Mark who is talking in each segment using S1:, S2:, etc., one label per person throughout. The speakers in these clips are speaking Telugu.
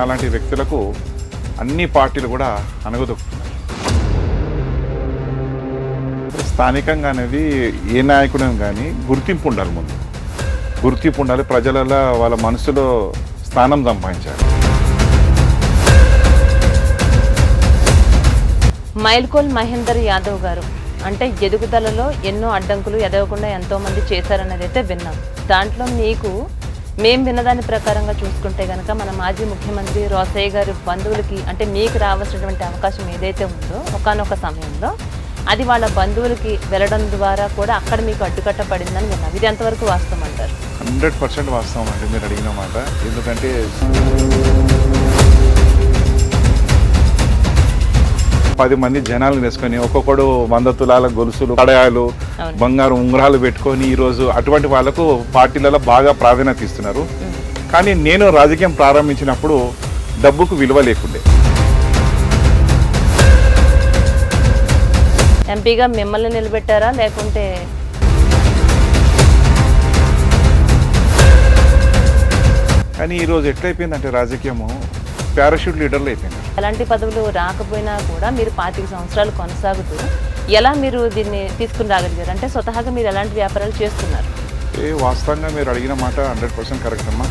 S1: అలాంటి వ్యక్తులకు అన్ని పార్టీలు కూడా అణగదొక్కుతున్నాయి. స్థానికంగా అనేది ఏ నాయకుడని కానీ గుర్తింపు ఉండాలి, ముందు గుర్తింపు ఉండాలి, ప్రజలలో వాళ్ళ మనసులో స్థానం సంపాదించాలి.
S2: మైల్కోల్ మహేందర్ యాదవ్ గారు అంటే ఎదుగుదలలో ఎన్నో అడ్డంకులు ఎదగకుండా ఎంతోమంది చేశారనేది అయితే విన్నాం. దాంట్లో మీకు మేము విన్నదాని ప్రకారంగా చూసుకుంటే కనుక మన మాజీ ముఖ్యమంత్రి రోసయ్య గారి బంధువులకి అంటే మీకు రావాల్సినటువంటి అవకాశం ఏదైతే ఉందో ఒకానొక సమయంలో అది వాళ్ళ బంధువులకి వెళ్ళడం ద్వారా కూడా అక్కడ మీకు అడ్డుకట్ట పడిందని విన్నాం. ఇది ఎంతవరకు వాస్తవం అంటారు?
S1: 100% వాస్తవం అండి మీరు అడిగిన మాట. ఎందుకంటే 10 మంది జనాలు వేసుకొని ఒక్కొక్కడు 100 తులాల గొలుసులు, కడయాలు, బంగారు ఉంగరాలు పెట్టుకొని ఈరోజు అటువంటి వాళ్ళకు పార్టీలలో బాగా ప్రాధాన్యత ఇస్తున్నారు. కానీ నేను రాజకీయం ప్రారంభించినప్పుడు డబ్బుకు విలువ లేకుండే.
S2: ఎంపీగా మిమ్మల్ని నిలబెట్టారా లేకుంటే?
S1: కానీ ఈరోజు ఎట్లయిపోయిందంటే రాజకీయము పారాషూట్ లీడర్లు అయిపోయింది.
S2: ఎలాంటి పదవులు రాకపోయినా కూడా మీరు 25 సంవత్సరాలు కొనసాగుతూ ఎలా మీరు దీన్ని తీసుకుని రాగలిగారు? అంటే స్వతహాగా మీరు ఎలాంటి వ్యాపారాలు చేస్తున్నారు?
S1: వాస్తవంగా మీరు అడిగిన మాట 100% కరెక్ట్ అమ్మా.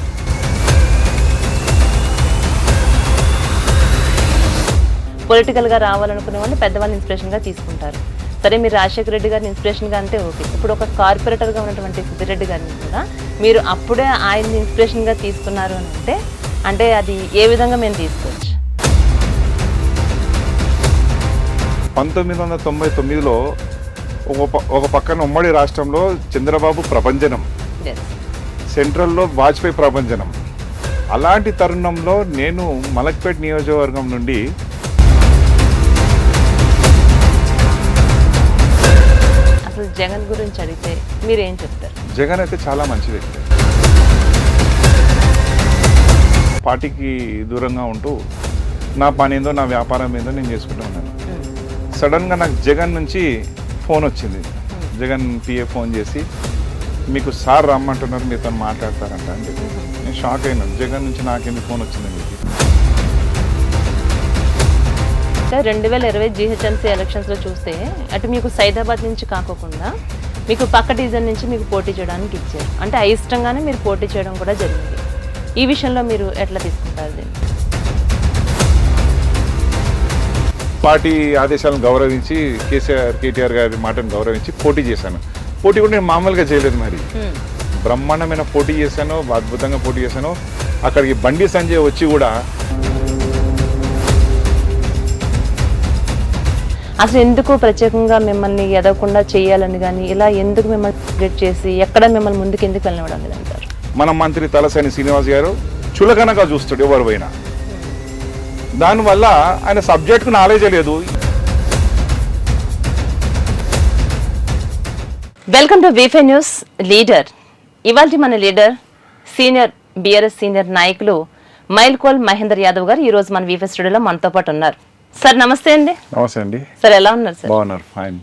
S2: పొలిటికల్గా రావాలనుకునే వాళ్ళు పెద్దవాళ్ళని ఇన్స్పిరేషన్గా తీసుకుంటారు. సరే, మీరు రాజశేఖర రెడ్డి గారిని ఇన్స్పిరేషన్గా అంటే ఓకే. ఇప్పుడు ఒక కార్పొరేటర్గా ఉన్నటువంటి సుబ్బిరెడ్డి గారిని కూడా మీరు అప్పుడే ఆయన్ని ఇన్స్పిరేషన్గా తీసుకున్నారు అని అంటే అది ఏ విధంగా మేము తీసుకోవచ్చు?
S1: 1999లో ఒక పక్కన ఉమ్మడి రాష్ట్రంలో చంద్రబాబు ప్రభంజనం, సెంట్రల్లో వాజ్పేయి ప్రభంజనం. అలాంటి తరుణంలో నేను మలక్పేట నియోజకవర్గం నుండి
S2: అసలు జగన్ గురించి అడిగితే మీరేం చెప్తారు?
S1: జగన్ అయితే చాలా మంచి వ్యక్తి. పార్టీకి దూరంగా ఉంటూ నా పని ఏందో నా వ్యాపారం ఏందో నేను చేసుకుంటూ ఉన్నాను. సడన్గా నాకు జగన్ నుంచి ఫోన్ వచ్చింది. జగన్ పిఏ ఫోన్ చేసి మీకు సార్ రమ్మంటున్నారు, మీతో మాట్లాడతారంట అని చెప్పి నేను షాక్ అయినాను. జగన్ నుంచి నాకెందుకు ఫోన్ వచ్చిందని చెప్పి.
S2: 2020 GHMC ఎలక్షన్స్లో చూస్తే అటు మీకు సైదాబాద్ నుంచి కాకోకుండా మీకు పక్క డివిజన్ నుంచి మీకు పోటీ చేయడానికి ఇచ్చారు. అంటే అయిష్టంగానే మీరు పోటీ చేయడం కూడా జరిగింది. ఈ విషయంలో మీరు ఎట్లా తీసుకుంటారు దీన్ని?
S1: పార్టీ ఆదేశాలను గౌరవించి కేటీఆర్ గారి మాటను గౌరవించి పోటీ చేశాను. పోటీ కూడా నేను మామూలుగా చేయలేదు, మరి బ్రహ్మాండమైన పోటీ చేశాను, అద్భుతంగా పోటీ చేశాను. అక్కడికి బండి సంజయ్ వచ్చి కూడా
S2: అసలు ఎందుకు ప్రత్యేకంగా మిమ్మల్ని ఎదగకుండా చేయాలని కానీ ఇలా ఎందుకు మిమ్మల్ని టార్గెట్ చేసి ఎక్కడ మిమ్మల్ని ముందుకు ఎందుకు వెళ్ళనివ్వడం లేదంటారు?
S1: మన మంత్రి తలసాని శ్రీనివాస్ గారు చులకనగా చూస్తాడు ఎవరు పోయినా. దానివల్ల ఆయన సబ్జెక్ట్కు నాలెడ్జ్ లేదు.
S2: వెల్కమ్ టు వీఫై న్యూస్ లీడర్. ఇవాళ మన లీడర్ సీనియర్ బీఆర్ఎస్ సీనియర్ నాయకులు మైల్కోల్ మహేందర్ యాదవ్ గారు ఈ రోజు మన వీఫై స్టూడియోలో మనతో పాటు ఉన్నారు. సార్ నమస్తే అండి.
S1: నమస్తే అండి.
S2: సార్ ఎలా ఉన్నారు? సార్
S1: బాగున్నారు, ఫైన్.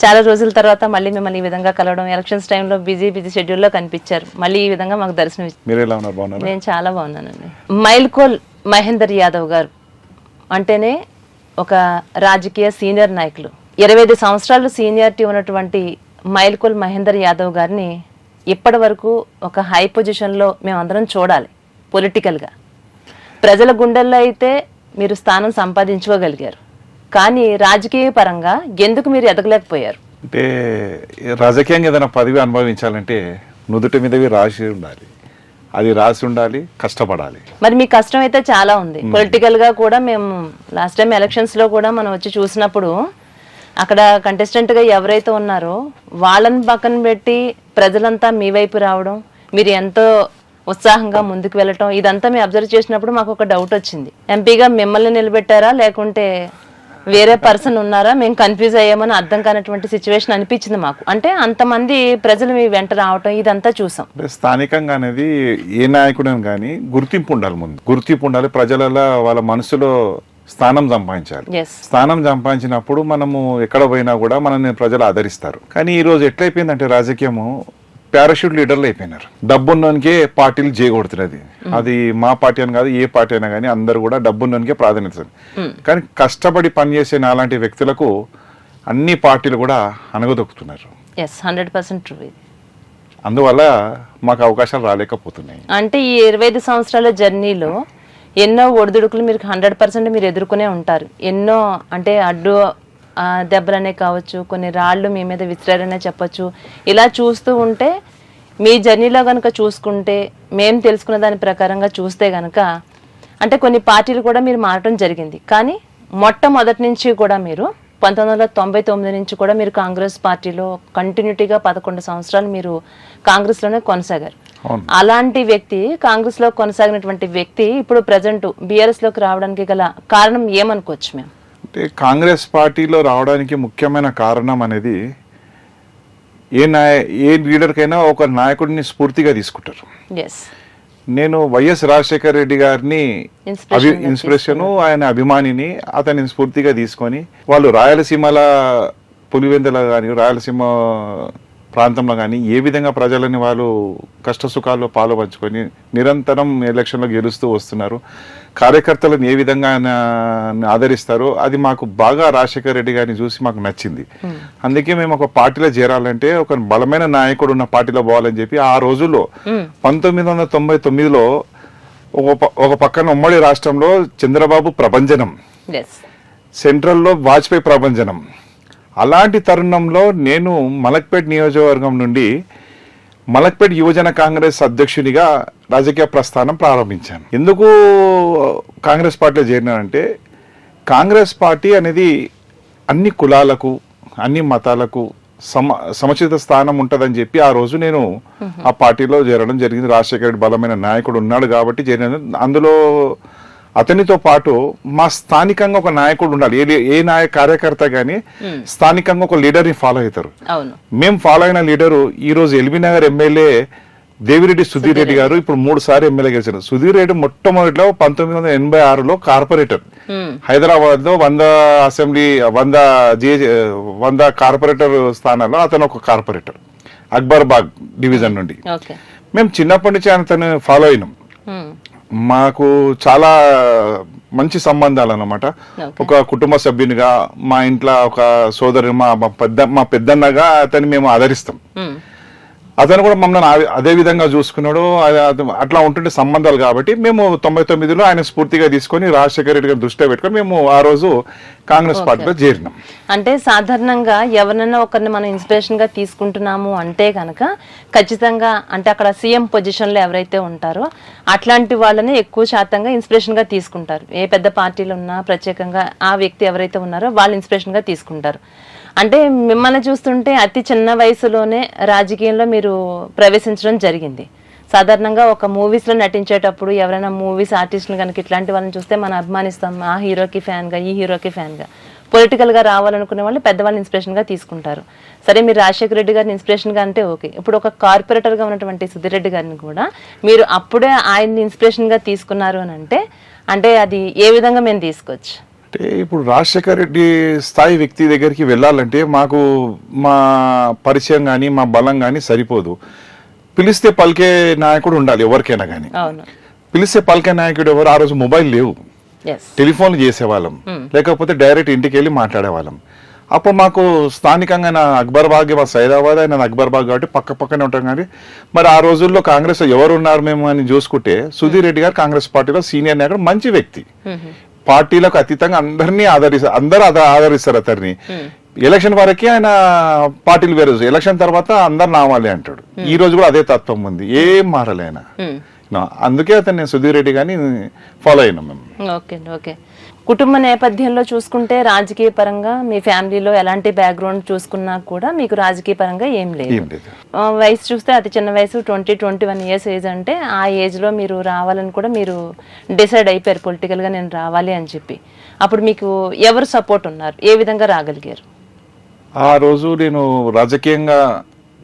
S2: చాలా రోజుల తర్వాత మళ్ళీ మిమ్మల్ని ఈ విధంగా కలవడం, ఎలక్షన్స్ టైంలో బిజీ షెడ్యూల్లో కనిపించారు, మళ్ళీ ఈ విధంగా మాకు దర్శనం ఇచ్చారు.
S1: మీరు ఎలా ఉన్నారు? బాగున్నారు.
S2: నేను చాలా బాగున్నానండి. మైల్కోల్ మహేందర్ యాదవ్ గారు అంటేనే ఒక రాజకీయ సీనియర్ నాయకులు. 25 సంవత్సరాలు సీనియారిటీ ఉన్నటువంటి మైల్కోల్ మహేందర్ యాదవ్ గారిని ఇప్పటి వరకు ఒక హై పొజిషన్లో మేమందరం చూడాలి. పొలిటికల్గా ప్రజల గుండెల్లో అయితే మీరు స్థానం సంపాదించుకోగలిగారు, కానీ రాజకీయ పరంగా ఎందుకు మీరు ఎదగలేకపోయారు?
S1: అంటే రాజకీయంగా ఏదైనా పదవి అనుభవించాలంటే నుదుటి మీదవి రాసి ఉండాలి, అది రాసి ఉండాలి, కష్టపడాలి.
S2: మరి మీ కష్టం అయితే చాలా ఉంది. పొలిటికల్ గా కూడా మేము లాస్ట్ టైం ఎలక్షన్స్ లో కూడా మనం వచ్చి చూసినప్పుడు అక్కడ కంటెస్టెంట్ గా ఎవరైతే ఉన్నారో వాళ్ళని పక్కన పెట్టి ప్రజలంతా మీ వైపు రావడం, మీరు ఎంతో ఉత్సాహంగా ముందుకు వెళ్ళటం, ఇదంతా మేము అబ్జర్వ్ చేసినప్పుడు మాకు ఒక డౌట్ వచ్చింది. ఎంపీగా మిమ్మల్ని నిలబెట్టారా లేకుంటే వేరే పర్సన్ ఉన్నారా? మేము కన్ఫ్యూజ్ అయ్యామని అర్థం కానటువంటి సిచ్యువేషన్ అనిపించింది మాకు. అంటే అంతమంది ప్రజలు మీ వెంట రావటం ఇదంతా చూసాం.
S1: స్థానికంగా అనేది ఏ నాయకుడని కానీ గుర్తింపు ఉండాలి, ముందు గుర్తింపు ఉండాలి, ప్రజలలో వాళ్ళ మనసులో స్థానం సంపాదించాలి. స్థానం సంపాదించినప్పుడు మనము ఎక్కడ పోయినా కూడా మనల్ని ప్రజలు ఆదరిస్తారు. కానీ ఈ రోజు ఎట్లయిపోయిందంటే రాజకీయము పారాషూట్ లీడర్లు అయిపోయినారు. డబ్బున్నోనికే పార్టీలు చేయకూడుతున్నది. అది మా పార్టీ అని కాదు, ఏ పార్టీ అయినా కానీ అందరూ కూడా డబ్బున్నోనికే ప్రాధాన్యత. కానీ కష్టపడి పనిచేసే నాలాంటి వ్యక్తులకు అన్ని పార్టీలు కూడా అణగదొక్కుతున్నారు.
S2: 100% ట్రూ ఇది.
S1: అందువల్ల మాకు అవకాశాలు రాలేకపోతున్నాయి.
S2: అంటే ఈ 25 సంవత్సరాల జర్నీలో ఎన్నో ఒడిదుడుకులు మీరు 100% మీరు ఎదుర్కొనే ఉంటారు. ఎన్నో అంటే అడ్డు దెబ్బలనే కావచ్చు, కొన్ని రాళ్ళు మీ మీద విసిరారనే చెప్పొచ్చు. ఇలా చూస్తూ ఉంటే మీ జర్నీలో కనుక చూసుకుంటే, మేము తెలుసుకున్న దాని ప్రకారంగా చూస్తే కనుక అంటే కొన్ని పార్టీలు కూడా మీరు మారటం జరిగింది. కానీ మొట్టమొదటి నుంచి కూడా మీరు 1999 నుంచి కూడా మీరు కాంగ్రెస్ పార్టీలో కంటిన్యూటీగా 11 సంవత్సరాలు మీరు కాంగ్రెస్లోనే కొనసాగారు. అలాంటి వ్యక్తి, కాంగ్రెస్లో కొనసాగినటువంటి వ్యక్తి ఇప్పుడు ప్రజెంట్ బీఆర్ఎస్లోకి రావడానికి గల కారణం ఏమనుకోవచ్చు మేము?
S1: అంటే కాంగ్రెస్ పార్టీలో రావడానికి ముఖ్యమైన కారణం అనేది ఏ లీడర్కైనా ఒక నాయకుడిని స్ఫూర్తిగా తీసుకుంటారు. నేను వైఎస్ రాజశేఖర రెడ్డి గారిని ఇన్స్పిరేషన్, ఆయన అభిమానిని, అతని స్ఫూర్తిగా తీసుకొని వాళ్ళు రాయలసీమల పులివెందుల కానీ రాయలసీమ ప్రాంతంలో కానీ ఏ విధంగా ప్రజలని వాళ్ళు కష్టసుఖాల్లో పాలు పంచుకొని నిరంతరం ఎలక్షన్లో గెలుస్తూ వస్తున్నారు. కార్యకర్తలను ఏ విధంగా ఆదరిస్తారో అది మాకు బాగా రాజశేఖర రెడ్డి గారిని చూసి మాకు నచ్చింది. అందుకే మేము ఒక పార్టీలో చేరాలంటే ఒక బలమైన నాయకుడు ఉన్న పార్టీలో పోవాలని చెప్పి ఆ రోజుల్లో 1999లో ఒక పక్కన ఉమ్మడి రాష్ట్రంలో చంద్రబాబు ప్రభంజనం, సెంట్రల్లో వాజ్పేయి ప్రభంజనం. అలాంటి తరుణంలో నేను మలక్పేట్ నియోజకవర్గం నుండి మలక్పేట్ యువజన కాంగ్రెస్ అధ్యక్షునిగా రాజకీయ ప్రస్థానం ప్రారంభించాను. ఎందుకు కాంగ్రెస్ పార్టీలో చేరినానంటే కాంగ్రెస్ పార్టీ అనేది అన్ని కులాలకు, అన్ని మతాలకు సముచిత స్థానం ఉంటుందని చెప్పి ఆ రోజు నేను ఆ పార్టీలో చేరడం జరిగింది. రాజశేఖర రెడ్డి బలమైన నాయకుడు ఉన్నాడు కాబట్టి చేరినాను. అందులో అతనితో పాటు మా స్థానికంగా ఒక నాయకుడు ఉండాలి. ఏ కార్యకర్త గానీ స్థానికంగా ఒక లీడర్ ని ఫాలో అవుతారు. మేము ఫాలో అయిన లీడరు ఈ రోజు ఎల్బీనగర్ ఎమ్మెల్యే దేవిరెడ్డి సుధీర్ రెడ్డి గారు. ఇప్పుడు 3 సార్లు ఎమ్మెల్యే గెలిచారు. సుధీర్ రెడ్డి మొట్టమొదటిలో 1986లో కార్పొరేటర్, హైదరాబాద్ లో 100 కార్పొరేటర్ స్థానాల్లో అతను ఒక కార్పొరేటర్, అక్బర్బాగ్ డివిజన్ నుండి. మేము చిన్నప్పటి నుంచి అతను ఫాలో అయినాం. మాకు చాలా మంచి సంబంధాలు అన్నమాట. ఒక కుటుంబ సభ్యునిగా, మా ఇంట్లో ఒక సోదరు, మా పెద్దన్నగా అతన్ని మేము ఆదరిస్తాం. అతను కూడా మమ్మల్ని అదే విధంగా చూసుకున్నాడు. అట్లా ఉంటుండే సంబంధాలు కాబట్టి మేము 99లో ఆయన స్ఫూర్తిగా తీసుకొని రాజశేఖర రెడ్డి గారిని దృష్టిలో పెట్టుకొని మేము ఆ రోజు కాంగ్రెస్ పార్టీలో చేరినాం.
S2: అంటే సాధారణంగా ఎవరినైనా ఒకరిని మనం ఇన్స్పిరేషన్ గా తీసుకుంటున్నాము అంటే కనుక ఖచ్చితంగా అంటే అక్కడ సీఎం పొజిషన్ లో ఎవరైతే ఉంటారో అట్లాంటి వాళ్ళని ఎక్కువ శాతంగా ఇన్స్పిరేషన్ గా తీసుకుంటారు. ఏ పెద్ద పార్టీలు ఉన్నా ప్రత్యేకంగా ఆ వ్యక్తి ఎవరైతే ఉన్నారో వాళ్ళు ఇన్స్పిరేషన్ గా తీసుకుంటారు. అంటే మిమ్మల్ని చూస్తుంటే అతి చిన్న వయసులోనే రాజకీయంలో మీరు ప్రవేశించడం జరిగింది. సాధారణంగా ఒక మూవీస్లో నటించేటప్పుడు ఎవరైనా మూవీస్ ఆర్టిస్టులు కనుక ఇట్లాంటి వాళ్ళని చూస్తే మనం అభిమానిస్తాం. ఆ హీరోకి ఫ్యాన్గా, ఈ హీరోకి ఫ్యాన్గా. పొలిటికల్గా రావాలనుకునే వాళ్ళు పెద్దవాళ్ళని ఇన్స్పిరేషన్గా తీసుకుంటారు. సరే, మీరు రాజశేఖర రెడ్డి గారిని ఇన్స్పిరేషన్గా అంటే ఓకే. ఇప్పుడు ఒక కార్పొరేటర్గా ఉన్నటువంటి సుధీర్ రెడ్డి గారిని కూడా మీరు అప్పుడే ఆయన్ని ఇన్స్పిరేషన్గా తీసుకున్నారు అని అంటే అది ఏ విధంగా మేము తీసుకోవచ్చు?
S1: అంటే ఇప్పుడు రాజశేఖర రెడ్డి స్థాయి వ్యక్తి దగ్గరికి వెళ్ళాలంటే మాకు మా పరిచయం కానీ మా బలం కానీ సరిపోదు. పిలిస్తే పలికే నాయకుడు ఉండాలి ఎవరికైనా కానీ. పిలిస్తే పలికే నాయకుడు ఎవరు? ఆ రోజు మొబైల్ లేవు, టెలిఫోన్లు చేసేవాళ్ళం, లేకపోతే డైరెక్ట్ ఇంటికి వెళ్ళి మాట్లాడేవాళ్ళం. అప్పుడు మాకు స్థానికంగా నా అక్బర్బాగ్, మా సైదాబాద్, ఆయన అక్బర్బాగ్ కాబట్టి పక్కనే ఉంటాం. కానీ మరి ఆ రోజుల్లో కాంగ్రెస్ ఎవరు ఉన్నారు మేము అని చూసుకుంటే సుధీర్ రెడ్డి గారు కాంగ్రెస్ పార్టీలో సీనియర్ నాయకుడు, మంచి వ్యక్తి. పార్టీలకు అతీతంగా అందరినీ అందరూ ఆదరిస్తారు అతన్ని. ఎలక్షన్ వరకే ఆయన పార్టీలు వేరు, ఎలక్షన్ తర్వాత అందరు నావాలి అంటాడు. ఈ రోజు కూడా అదే తత్వం ఉంది, ఏం మారలే ఆయన. అందుకే అతన్ని సుధీర్ రెడ్డి గాని ఫాలో అయినాం మేము.
S2: ఓకే. కుటుంబ నేపథ్యంలో చూసుకుంటే రాజకీయ పరంగా మీ ఫ్యామిలీలో ఎలాంటి బ్యాక్గ్రౌండ్ చూసుకున్నా కూడా మీకు రాజకీయ పరంగా ఏం లేదు. వయసు చూస్తే అతి చిన్న వయసు 20-21 ఇయర్స్ ఏజ్. అంటే ఆ ఏజ్ లో మీరు రావాలని కూడా మీరు డిసైడ్ అయిపోయారు పొలిటికల్ గా నేను రావాలి అని చెప్పి. అప్పుడు మీకు ఎవరు సపోర్ట్ ఉన్నారు? ఏ విధంగా రాగలిగారు?
S1: ఆ రోజు నేను రాజకీయంగా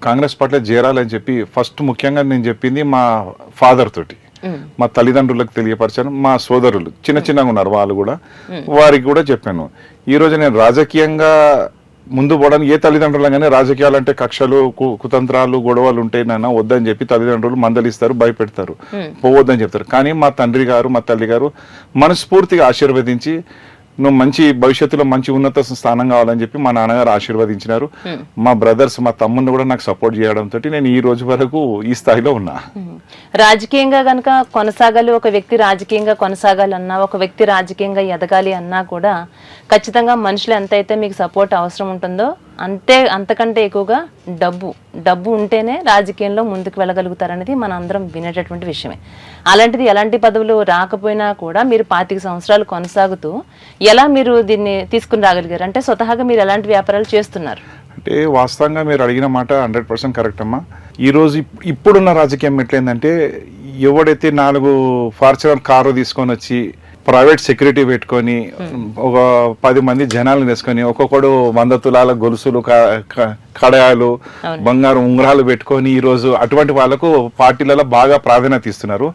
S1: కాంగ్రెస్ పార్టీలో చేరాలని చెప్పి ఫస్ట్ ముఖ్యంగా నేను చెప్పింది మా ఫాదర్ తోటి, మా తల్లిదండ్రులకు తెలియపరిచాను. మా సోదరులు చిన్నగా ఉన్నారు, వాళ్ళు కూడా, వారికి కూడా చెప్పాను. ఈ రోజు నేను రాజకీయంగా ముందు పోవడానికి ఏ తల్లిదండ్రులు కానీ రాజకీయాలు అంటే కక్షలు కుతంత్రాలు గొడవలు ఉంటే నాన్న వద్దని చెప్పి తల్లిదండ్రులు మందలిస్తారు, భయపెడతారు, పోవద్దని చెప్తారు. కానీ మా తండ్రి గారు మా తల్లి గారు మనస్ఫూర్తిగా ఆశీర్వదించి నువ్వు మంచి భవిష్యత్తులో మంచి ఉన్నత స్థానం కావాలని చెప్పి మా నాన్నగారు ఆశీర్వదించినారు. మా బ్రదర్స్ మా తమ్ముడిని కూడా నాకు సపోర్ట్ చేయడంతో నేను ఈ రోజు వరకు ఈ స్థాయిలో ఉన్నా.
S2: రాజకీయంగా కనుక కొనసాగాలి, ఒక వ్యక్తి రాజకీయంగా కొనసాగాలన్నా, ఒక వ్యక్తి రాజకీయంగా ఎదగాలి అన్నా కూడా ఖచ్చితంగా మనుషులు ఎంతైతే మీకు సపోర్ట్ అవసరం ఉంటుందో అంతకంటే ఎక్కువగా డబ్బు ఉంటేనే రాజకీయంలో ముందుకు వెళ్ళగలుగుతారనేది మన అందరం వినేటటువంటి విషయమే. అలాంటిది ఎలాంటి పదవులు రాకపోయినా కూడా మీరు 25 సంవత్సరాలు కొనసాగుతూ ఎలా మీరు దీన్ని తీసుకుని రాగలిగారు? అంటే స్వతహాగా మీరు ఎలాంటి వ్యాపారాలు చేస్తున్నారు?
S1: అంటే వాస్తవంగా మీరు అడిగిన మాట 100% కరెక్ట్ అమ్మా. ఈరోజు ఇప్పుడున్న రాజకీయం ఎట్లయిందంటే ఎవడైతే 4 ఫార్చునర్ కారు తీసుకొని వచ్చి ప్రైవేట్ సెక్యూరిటీ పెట్టుకొని ఒక 10 మంది జనాలను వేసుకొని ఒక్కొక్కడు 100 తులాల గొలుసులు కడాయాలు బంగారు ఉంగరాలు పెట్టుకొని ఈరోజు అటువంటి వాళ్ళకు పార్టీలలో బాగా ప్రాధాన్యత ఇస్తున్నారు.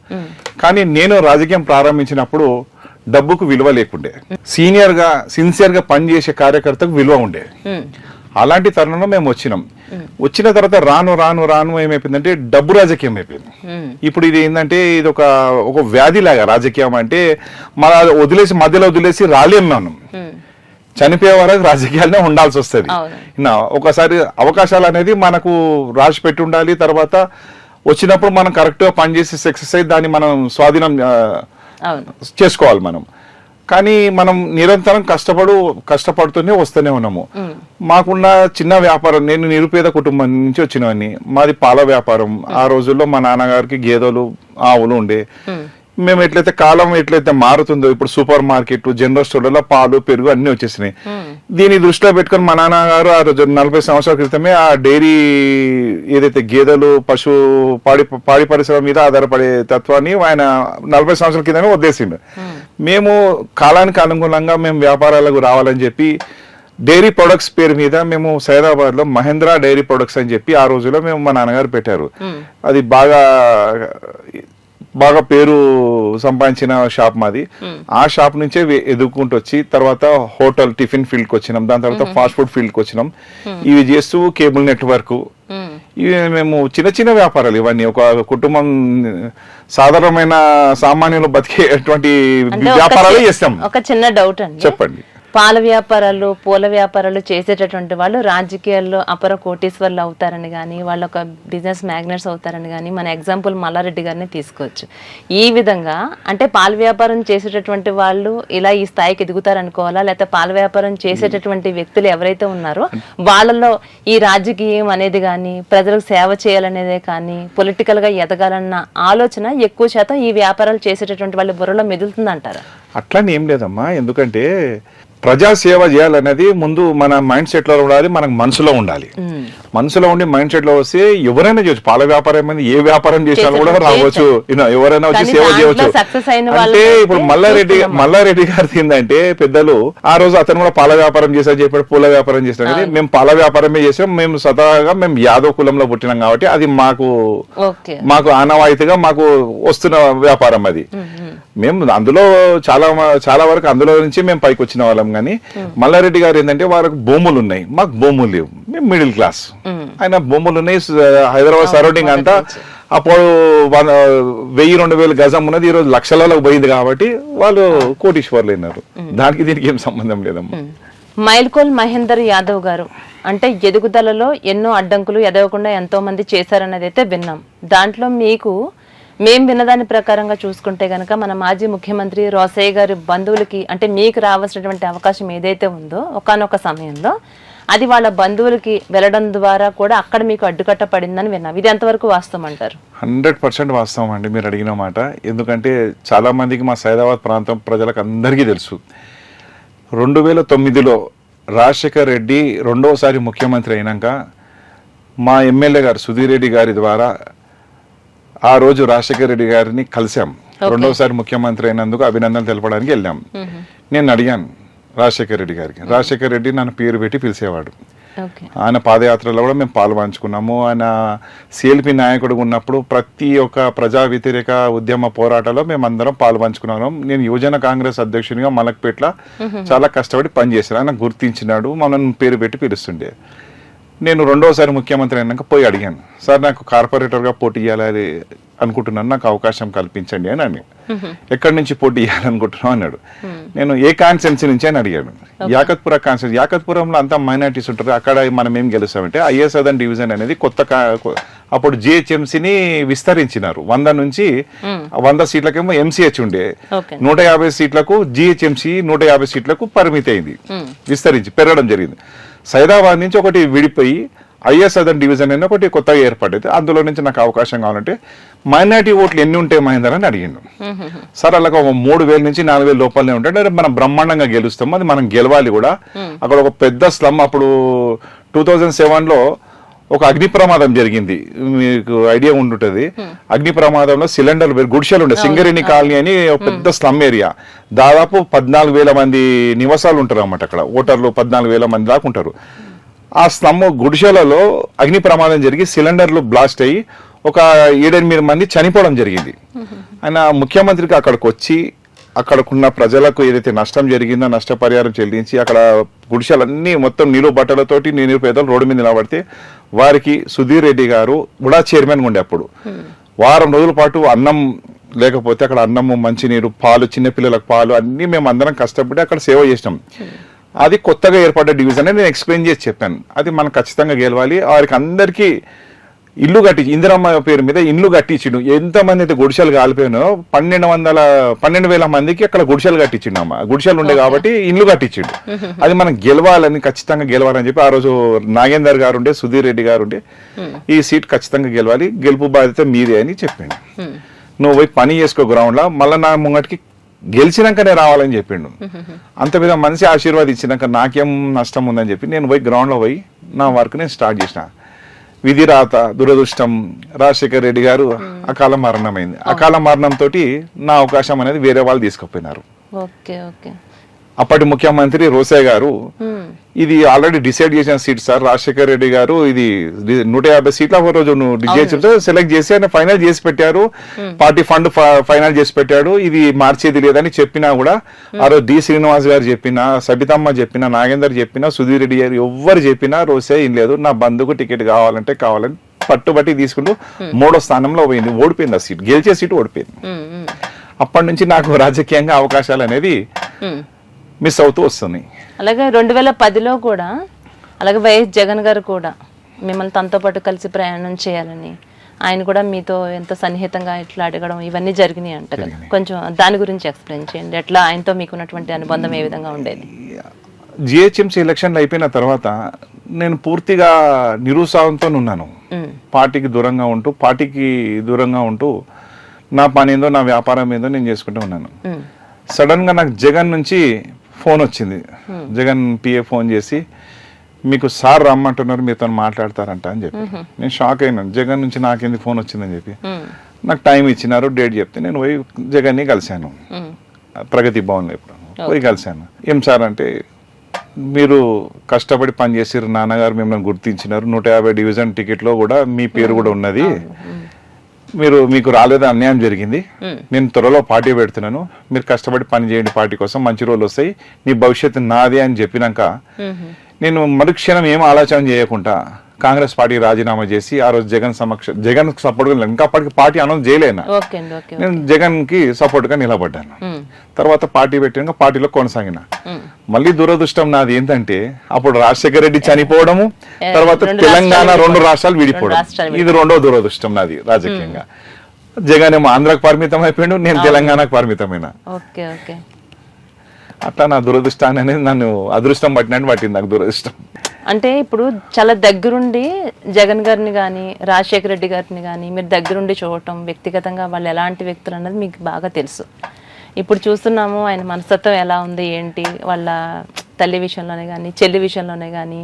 S1: కానీ నేను రాజకీయం ప్రారంభించినప్పుడు డబ్బుకు విలువ లేకుండే, సిన్సియర్ గా పనిచేసే కార్యకర్తకు విలువ ఉండే. అలాంటి తరుణంలో మేము వచ్చిన తర్వాత రాను ఏమైపోయిందంటే డబ్బు రాజకీయం అయిపోయింది. ఇప్పుడు ఇది ఏంటంటే ఇది ఒక వ్యాధి లాగా రాజకీయం అంటే మధ్యలో వదిలేసి రాలేం మనం, చనిపోయే వరకు రాజకీయాలనే ఉండాల్సి వస్తుంది. ఒకసారి అవకాశాలు అనేది మనకు రాసి పెట్టి ఉండాలి, తర్వాత వచ్చినప్పుడు మనం కరెక్ట్ గా పనిచేసి సక్సెస్ అయ్యి దాన్ని మనం స్వాధీనం చేసుకోవాలి మనం. కానీ మనం నిరంతరం కష్టపడుతూనే వస్తూనే ఉన్నాము. మాకున్న చిన్న వ్యాపారం, నేను నిరుపేద కుటుంబం నుంచి వచ్చినవన్నీ, మాది పాల వ్యాపారం. ఆ రోజుల్లో మా నాన్నగారికి గేదెలు ఆవులు ఉండే. మేము ఎట్లయితే మారుతుందో ఇప్పుడు సూపర్ మార్కెట్ జనరల్ స్టోర్లలో పాలు పెరుగు అన్ని వచ్చేసినాయి. దీన్ని దృష్టిలో పెట్టుకుని మా నాన్నగారు ఆ రోజు 40 సంవత్సరాల క్రితమే ఆ డైరీ ఏదైతే గేదెలు పశు పాడి పరిశ్రమ మీద ఆధారపడే తత్వాన్ని ఆయన 40 సంవత్సరాల కిందనే వదిలేసిండు. మేము కాలానికి అనుగుణంగా మేము వ్యాపారాలకు రావాలని చెప్పి డైరీ ప్రొడక్ట్స్ పేరు మీద మేము సైదాబాద్ లో మహేంద్ర డైరీ ప్రొడక్ట్స్ అని చెప్పి ఆ రోజులో మేము మా నాన్నగారు పెట్టారు. అది బాగా పేరు సంపాదించిన షాప్ మాది. ఆ షాప్ నుంచే ఎదుర్కొంటూ వచ్చి తర్వాత హోటల్ టిఫిన్ ఫీల్డ్ కి వచ్చినాం, దాని తర్వాత ఫాస్ట్ ఫుడ్ ఫీల్డ్ కి వచ్చినాం. ఇవి చేస్తూ కేబుల్ నెట్వర్క్, ఇవి మేము చిన్న వ్యాపారాలు, ఇవన్నీ ఒక కుటుంబం సాధారణమైన సామాన్యులు బతికేటువంటి వ్యాపారాలు చేస్తాం.
S2: ఒక చిన్న డౌట్ అండి,
S1: చెప్పండి.
S2: పాల వ్యాపారాలు పూల వ్యాపారాలు చేసేటటువంటి వాళ్ళు రాజకీయాల్లో అపర కోటీశ్వర్లు అవుతారని కానీ వాళ్ళు ఒక బిజినెస్ మ్యాగ్నెట్స్ అవుతారని కానీ మన ఎగ్జాంపుల్ మల్లారెడ్డి గారిని తీసుకోవచ్చు. ఈ విధంగా అంటే పాల వ్యాపారం చేసేటటువంటి వాళ్ళు ఇలా ఈ స్థాయికి ఎదుగుతారనుకోవాలా, లేకపోతే పాల వ్యాపారం చేసేటటువంటి వ్యక్తులు ఎవరైతే ఉన్నారో వాళ్ళలో ఈ రాజకీయం అనేది కానీ ప్రజలకు సేవ చేయాలనేదే కానీ పొలిటికల్ గా ఎదగాలన్న ఆలోచన ఎక్కువ శాతం ఈ వ్యాపారాలు చేసేటటువంటి వాళ్ళ బుర్రలో మెదులుతుందంటారా?
S1: అట్లని ఏం లేదమ్మా, ఎందుకంటే ప్రజా సేవ చేయాలనేది ముందు మన మైండ్ సెట్ లో ఉండాలి, మనకు మనసులో ఉండాలి. మనసులో ఉండి మైండ్ సెట్ లో వస్తే ఎవరైనా చేయొచ్చు. పాల వ్యాపారం అనేది ఏ వ్యాపారం చేసినా కూడా రావచ్చు, ఎవరైనా వచ్చి సేవ చేయవచ్చు. అంటే ఇప్పుడు మల్లారెడ్డి గారిది ఏంటంటే పెద్దలు ఆ రోజు అతను కూడా పాల వ్యాపారం చేశారు చెప్పాడు, పూల వ్యాపారం చేశారు. కానీ మేము పాల వ్యాపారమే చేసాం. మేము స్వతహాగా మేము యాదవ్ కులంలో పుట్టినాం కాబట్టి అది మాకు ఆనవాయితీగా మాకు వస్తున్న వ్యాపారం అది. మేము అందులో చాలా వరకు అందులో నుంచి మేము పైకి వచ్చిన వాళ్ళం. కానీ మల్లారెడ్డి గారు ఏంటంటే వారికి భూములు ఉన్నాయి, మాకు భూములు లేవు, మేము మిడిల్ క్లాస్. ఆయన భూములు ఉన్నాయి, హైదరాబాద్ సరౌండింగ్ అంతా అప్పుడు 1000-2000 గజం ఉన్నది, ఈ రోజు లక్షలలో పోయింది కాబట్టి వాళ్ళు కోటీశ్వర్లు అయినారు. దానికి దీనికి ఏం సంబంధం లేదమ్మా.
S2: మైల్కోల్ మహేందర్ యాదవ్ గారు అంటే ఎదుగుదలలో ఎన్నో అడ్డంకులు ఎదగకుండా ఎంతో మంది చేశారన్నది అయితే విన్నాం. దాంట్లో మేము విన్నదాని ప్రకారంగా చూసుకుంటే గనక మన మాజీ ముఖ్యమంత్రి రోసయ్య గారి బంధువులకి అంటే మీకు రావాల్సినటువంటి అవకాశం ఏదైతే ఉందో ఒకానొక సమయంలో అది వాళ్ళ బంధువులకి వెళ్ళడం ద్వారా కూడా అక్కడ మీకు అడ్డుకట్ట పడిందని విన్నాం. ఇది ఎంతవరకు వాస్తవం అంటారు?
S1: 100% వాస్తవం అండి మీరు అడిగిన మాట. ఎందుకంటే చాలా మందికి మా సైదాబాద్ ప్రాంతం ప్రజలకు అందరికీ తెలుసు, 2009లో రాజశేఖర్ రెడ్డి రెండోసారి ముఖ్యమంత్రి అయినాక మా ఎమ్మెల్యే గారు సుధీర్ రెడ్డి గారి ద్వారా ఆ రోజు రాజశేఖర రెడ్డి గారిని కలిసాం. రెండోసారి ముఖ్యమంత్రి అయినందుకు అభినందనలు తెలపడానికి వెళ్ళాం. నేను అడిగాను రాజశేఖర రెడ్డి గారికి, రాజశేఖర రెడ్డి నన్ను పేరు పెట్టి పిలిచేవాడు.
S2: ఓకే.
S1: ఆయన పాదయాత్రలో కూడా మేము పాల్పంచుకున్నాము. ఆయన సిఎల్పి నాయకుడు ఉన్నప్పుడు ప్రతి ఒక్క ప్రజా వ్యతిరేక ఉద్యమ పోరాటంలో మేము అందరం పాల్పంచుకున్నాము. నేను యువజన కాంగ్రెస్ అధ్యక్షునిగా మలక్పేట్ల చాలా కష్టపడి పనిచేశాను. ఆయన గుర్తించినాడు, మనం పేరు పెట్టి పిలుస్తుండే. నేను రెండోసారి ముఖ్యమంత్రి అయినాక పోయి అడిగాను, సార్ నాకు కార్పొరేటర్గా పోటీ చేయాలి అనుకుంటున్నాను, నాకు అవకాశం కల్పించండి అని అని. ఎక్కడి నుంచి పోటీ చేయాలనుకుంటున్నావు అన్నాడు. నేను ఏ కాన్స్టిట్యున్సీ నుంచి అని అడిగాడు. యాకత్పుర కాన్స్టిట్యున్సీ. యాకత్పురంలో అంతా మైనార్టీస్ ఉంటారు, అక్కడ మనం ఏం గెలుస్తామంటే ఐఏఎస్ సదన్ డివిజన్ అనేది అప్పుడు జిహెచ్ఎంసీని విస్తరించినారు. 100 నుంచి 100 సీట్లకేమో ఎంసీహెచ్ ఉండే, 150 సీట్లకు జిహెచ్ఎంసీ 150 సీట్లకు పరిమితి అయింది, విస్తరించి పెరగడం జరిగింది. సైదాబాద్ నుంచి ఒకటి విడిపోయి ఐఎస్ సదన్ డివిజన్ అని ఒకటి కొత్తగా ఏర్పడేది. అందులో నుంచి నాకు అవకాశం కావాలంటే మైనార్టీ ఓట్లు ఎన్ని ఉంటాయి మహేందర్ అని అడిగిండు. సార్ అలాగ 3,000 నుంచి 4,000 లోపలనే ఉంటాయి, మనం బ్రహ్మాండంగా గెలుస్తాం, అది మనం గెలవాలి కూడా. అక్కడ ఒక పెద్ద స్లమ్ అప్పుడు 2007లో ఒక అగ్ని ప్రమాదం జరిగింది, మీకు ఐడియా ఉండుంటది. అగ్ని ప్రమాదంలో సిలిండర్లు గుడిసెలు ఉండే సింగరేణి కాలనీ అని ఒక పెద్ద స్లమ్ ఏరియా. దాదాపు 14,000 మంది నివాసాలు ఉంటారు అన్నమాట అక్కడ. ఓటర్లు 14,000 మంది దాకా ఉంటారు. ఆ స్లమ్ గుడిసెలలో అగ్ని ప్రమాదం జరిగి సిలిండర్లు బ్లాస్ట్ అయ్యి ఒక 7-8 మంది చనిపోవడం జరిగింది. ఆయన ముఖ్యమంత్రికి అక్కడికి వచ్చి అక్కడకున్న ప్రజలకు ఏదైతే నష్టం జరిగిందో నష్టపరిహారం చెల్లించి అక్కడ గుడిసెలన్నీ మొత్తం నీరు బట్టలతోటి నిరుపేదలు రోడ్డు మీద నిలబడితే వారికి సుధీర్ రెడ్డి గారు కూడా చైర్మన్ ఉండే అప్పుడు వారం రోజుల పాటు అన్నం లేకపోతే అక్కడ అన్నము, మంచినీరు, పాలు, చిన్నపిల్లలకు పాలు అన్నీ మేము అందరం కష్టపడి అక్కడ సేవ చేసినాం. అది కొత్తగా ఏర్పడ్డ డివిజన్ అని నేను ఎక్స్ప్లెయిన్ చేసి చెప్పాను. అది మనం ఖచ్చితంగా గెలవాలి. వారికి అందరికీ ఇల్లు కట్టించి ఇందిరమ్మ పేరు మీద ఇల్లు కట్టించిండు. ఎంతమంది అయితే గుడిసెలు కాలిపోయినో 12,000 మందికి అక్కడ గుడిసెలు కట్టించిండు. అమ్మ గుడిసెలు ఉండే కాబట్టి ఇల్లు కట్టించిండు. అది మనం గెలవాలని, ఖచ్చితంగా గెలవాలని చెప్పి ఆ రోజు నాగేందర్ గారు ఉండే, సుధీర్ రెడ్డి గారు ఉండే, ఈ సీట్ ఖచ్చితంగా గెలవాలి, గెలుపు బాధ్యత మీదే అని చెప్పిండు. నువ్వు పోయి పని చేసుకో గ్రౌండ్లో, మళ్ళీ నా ముంగటికి గెలిచినాకనే రావాలని చెప్పిండు. అంత మీద మనిషి ఆశీర్వాదించినాక నాకేం నష్టం ఉందని చెప్పి నేను పోయి గ్రౌండ్లో పోయి నా వర్క్ నేను స్టార్ట్ చేసిన. విధి రాత దురదృష్టం, రాజశేఖర్ రెడ్డి గారు అకాల మరణమైంది. అకాల మరణంతో నా అవకాశం అనేది వేరే వాళ్ళు తీసుకుపోయినారు. అప్పటి ముఖ్యమంత్రి రోసయ్య గారు ఇది ఆల్రెడీ డిసైడ్ చేసిన సీట్ సార్, రాజశేఖర్ రెడ్డి గారు ఇది 150 సీట్ల ఒక రోజు సెలెక్ట్ చేసి ఆయన ఫైనల్ చేసి పెట్టారు. పార్టీ ఫండ్ ఫైనల్ చేసి పెట్టాడు. ఇది మార్చేది లేదని చెప్పినా కూడా ఆ రోజు డి శ్రీనివాస్ గారు చెప్పినా, సబితమ్మ చెప్పినా, నాగేందర్ చెప్పినా, సుధీర్ రెడ్డి గారు ఎవ్వరు చెప్పినా రోసయ్య ఏం లేదు, నా బంధుకు టికెట్ కావాలంటే కావాలని పట్టుబట్టి తీసుకుంటూ 3వ స్థానంలో పోయింది. ఓడిపోయింది ఆ సీట్, గెలిచే సీటు ఓడిపోయింది. అప్పటి నుంచి నాకు రాజకీయంగా అవకాశాలు అనేది మిస్ అవుతూ వస్తున్నాయి.
S2: అలాగే 2010లో కూడా అలాగే వైఎస్ జగన్ గారు కూడా మిమ్మల్ని తనతో పాటు కలిసి ప్రయాణం చేయాలని ఆయన కూడా మీతో ఎంత సన్నిహితంగా ఇట్లా అడగడం ఇవన్నీ జరిగినాయి అంట కదా, కొంచెం దాని గురించి ఎక్స్ప్లెయిన్ చేయండి. ఎట్లా ఆయనతో మీకున్నటువంటి అనుబంధం ఏ విధంగా ఉండేది?
S1: జిహెచ్ఎంసీ ఎలక్షన్లు అయిపోయిన తర్వాత నేను పూర్తిగా నిరుత్సాహంతో ఉన్నాను. పార్టీకి దూరంగా ఉంటూ నా పని ఏందో, నా వ్యాపారం ఏందో నేను చేసుకుంటూ ఉన్నాను. సడన్ గా నాకు జగన్ నుంచి ఫోన్ వచ్చింది. జగన్ పిఏ ఫోన్ చేసి మీకు సార్ రమ్మంటున్నారు, మీతో మాట్లాడతారంట అని చెప్పి నేను షాక్ అయినాను. జగన్ నుంచి నాకెందుకు ఫోన్ వచ్చిందని చెప్పి నాకు టైం ఇచ్చినారు, డేట్ చెప్తే నేను పోయి జగన్ని కలిశాను. ప్రగతి భవన్లో ఇప్పుడు పోయి కలిశాను. ఏం సార్ అంటే, మీరు కష్టపడి పనిచేసారు, నాన్నగారు మిమ్మల్ని గుర్తించినారు, 150 డివిజన్ టికెట్లో కూడా మీ పేరు కూడా ఉన్నది, మీకు రాలేదా, అన్యాయం జరిగింది, నేను త్వరలో పార్టీ పెడుతున్నాను, మీరు కష్టపడి పని చేయండి, పార్టీ కోసం మంచి రోజులు వస్తాయి, మీ భవిష్యత్తు నాదే అని చెప్పినాక నేను మరుక్షణం ఏం ఆలోచన చేయకుండా కాంగ్రెస్ పార్టీ రాజీనామా చేసి ఆ రోజు జగన్ సపోర్ట్ గా, ఇంకా అప్పటికి పార్టీ అనౌన్స్ చేయలేను, నేను జగన్ కి సపోర్ట్ గా నిలబడ్డాను. తర్వాత పార్టీ పెట్టినాక పార్టీలో కొనసాగిన. మళ్ళీ దురదృష్టం నాది ఏంటంటే అప్పుడు రాజశేఖర రెడ్డి చనిపోవడము, తర్వాత తెలంగాణ 2 రాష్ట్రాలు విడిపోవడం, ఇది 2వ దురదృష్టం నాది రాజకీయంగా. జగన్ ఏమో ఆంధ్రాకు పరిమితం అయిపోయాడు, నేను తెలంగాణకు పరిమితమైన. అట్లా నా దురదృష్టాన్ని అనేది నన్ను అదృష్టం పట్టింది నాకు దురదృష్టం.
S2: అంటే ఇప్పుడు చాలా దగ్గరుండి జగన్ గారిని కానీ రాజశేఖర రెడ్డి గారిని కానీ మీరు దగ్గరుండి చూడటం, వ్యక్తిగతంగా వాళ్ళు ఎలాంటి వ్యక్తులు అన్నది మీకు బాగా తెలుసు. ఇప్పుడు చూస్తున్నాము ఆయన మనస్తత్వం ఎలా ఉంది ఏంటి, వాళ్ళ తల్లి విషయంలోనే కానీ చెల్లి విషయంలోనే కానీ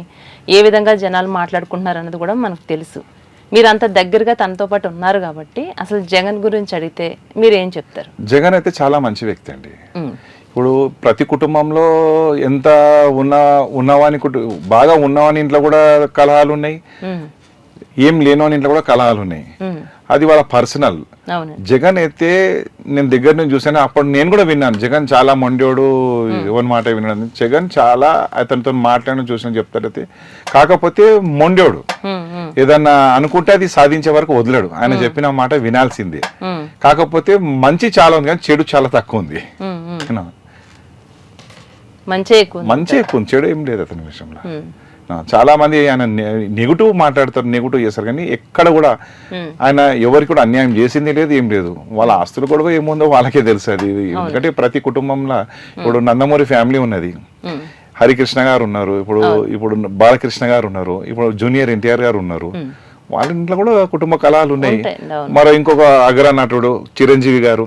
S2: ఏ విధంగా జనాలు మాట్లాడుకుంటున్నారు అన్నది కూడా మనకు తెలుసు. మీరు అంత దగ్గరగా తనతో పాటు ఉన్నారు కాబట్టి అసలు జగన్ గురించి అడిగితే మీరు ఏం చెప్తారు?
S1: జగన్ అయితే చాలా మంచి వ్యక్తి అండి. ఇప్పుడు ప్రతి కుటుంబంలో ఎంత ఉన్నవాని బాగా ఉన్నవాని ఇంట్లో కూడా కలహాలు ఉన్నాయి, ఏం లేనివాని ఇంట్లో కూడా కలహాలు ఉన్నాయి. అది వాళ్ళ పర్సనల్. జగన్ అయితే నేను దగ్గర నుంచి చూసాను, అప్పుడు నేను కూడా విన్నాను జగన్ చాలా మొండోడు, ఎవరి మాట విన్నాను. జగన్ చాలా అతనితో మాట్లాడిన చూసిన చెప్తాడైతే, కాకపోతే మొండోడు, ఏదన్నా అనుకుంటే అది సాధించే వరకు వదలడు. ఆయన చెప్పిన మాట వినాల్సిందే. కాకపోతే మంచి చాలా ఉంది కానీ చెడు చాలా తక్కువ ఉంది.
S2: మంచి
S1: ఎక్కువ, చెడు ఏం లేదు అతని విషయంలో. చాలా మంది ఆయన నెగిటివ్ మాట్లాడతారు, నెగిటివ్ చేస్తారు, కానీ ఎక్కడ కూడా ఆయన ఎవరికి కూడా అన్యాయం చేసింది లేదు, ఏం లేదు. వాళ్ళ ఆస్తులు కూడా ఏముందో వాళ్ళకే తెలుసు. అది ఎందుకంటే ప్రతి కుటుంబంలో ఇప్పుడు నందమూరి ఫ్యామిలీ ఉన్నది, హరికృష్ణ గారు ఉన్నారు, ఇప్పుడు బాలకృష్ణ గారు ఉన్నారు, ఇప్పుడు జూనియర్ ఎన్టీఆర్ గారు ఉన్నారు. వాళ్ళ ఇంట్లో కూడా కుటుంబ కళలు ఉన్నాయి. మరో ఇంకొక అగ్ర నటుడు చిరంజీవి గారు,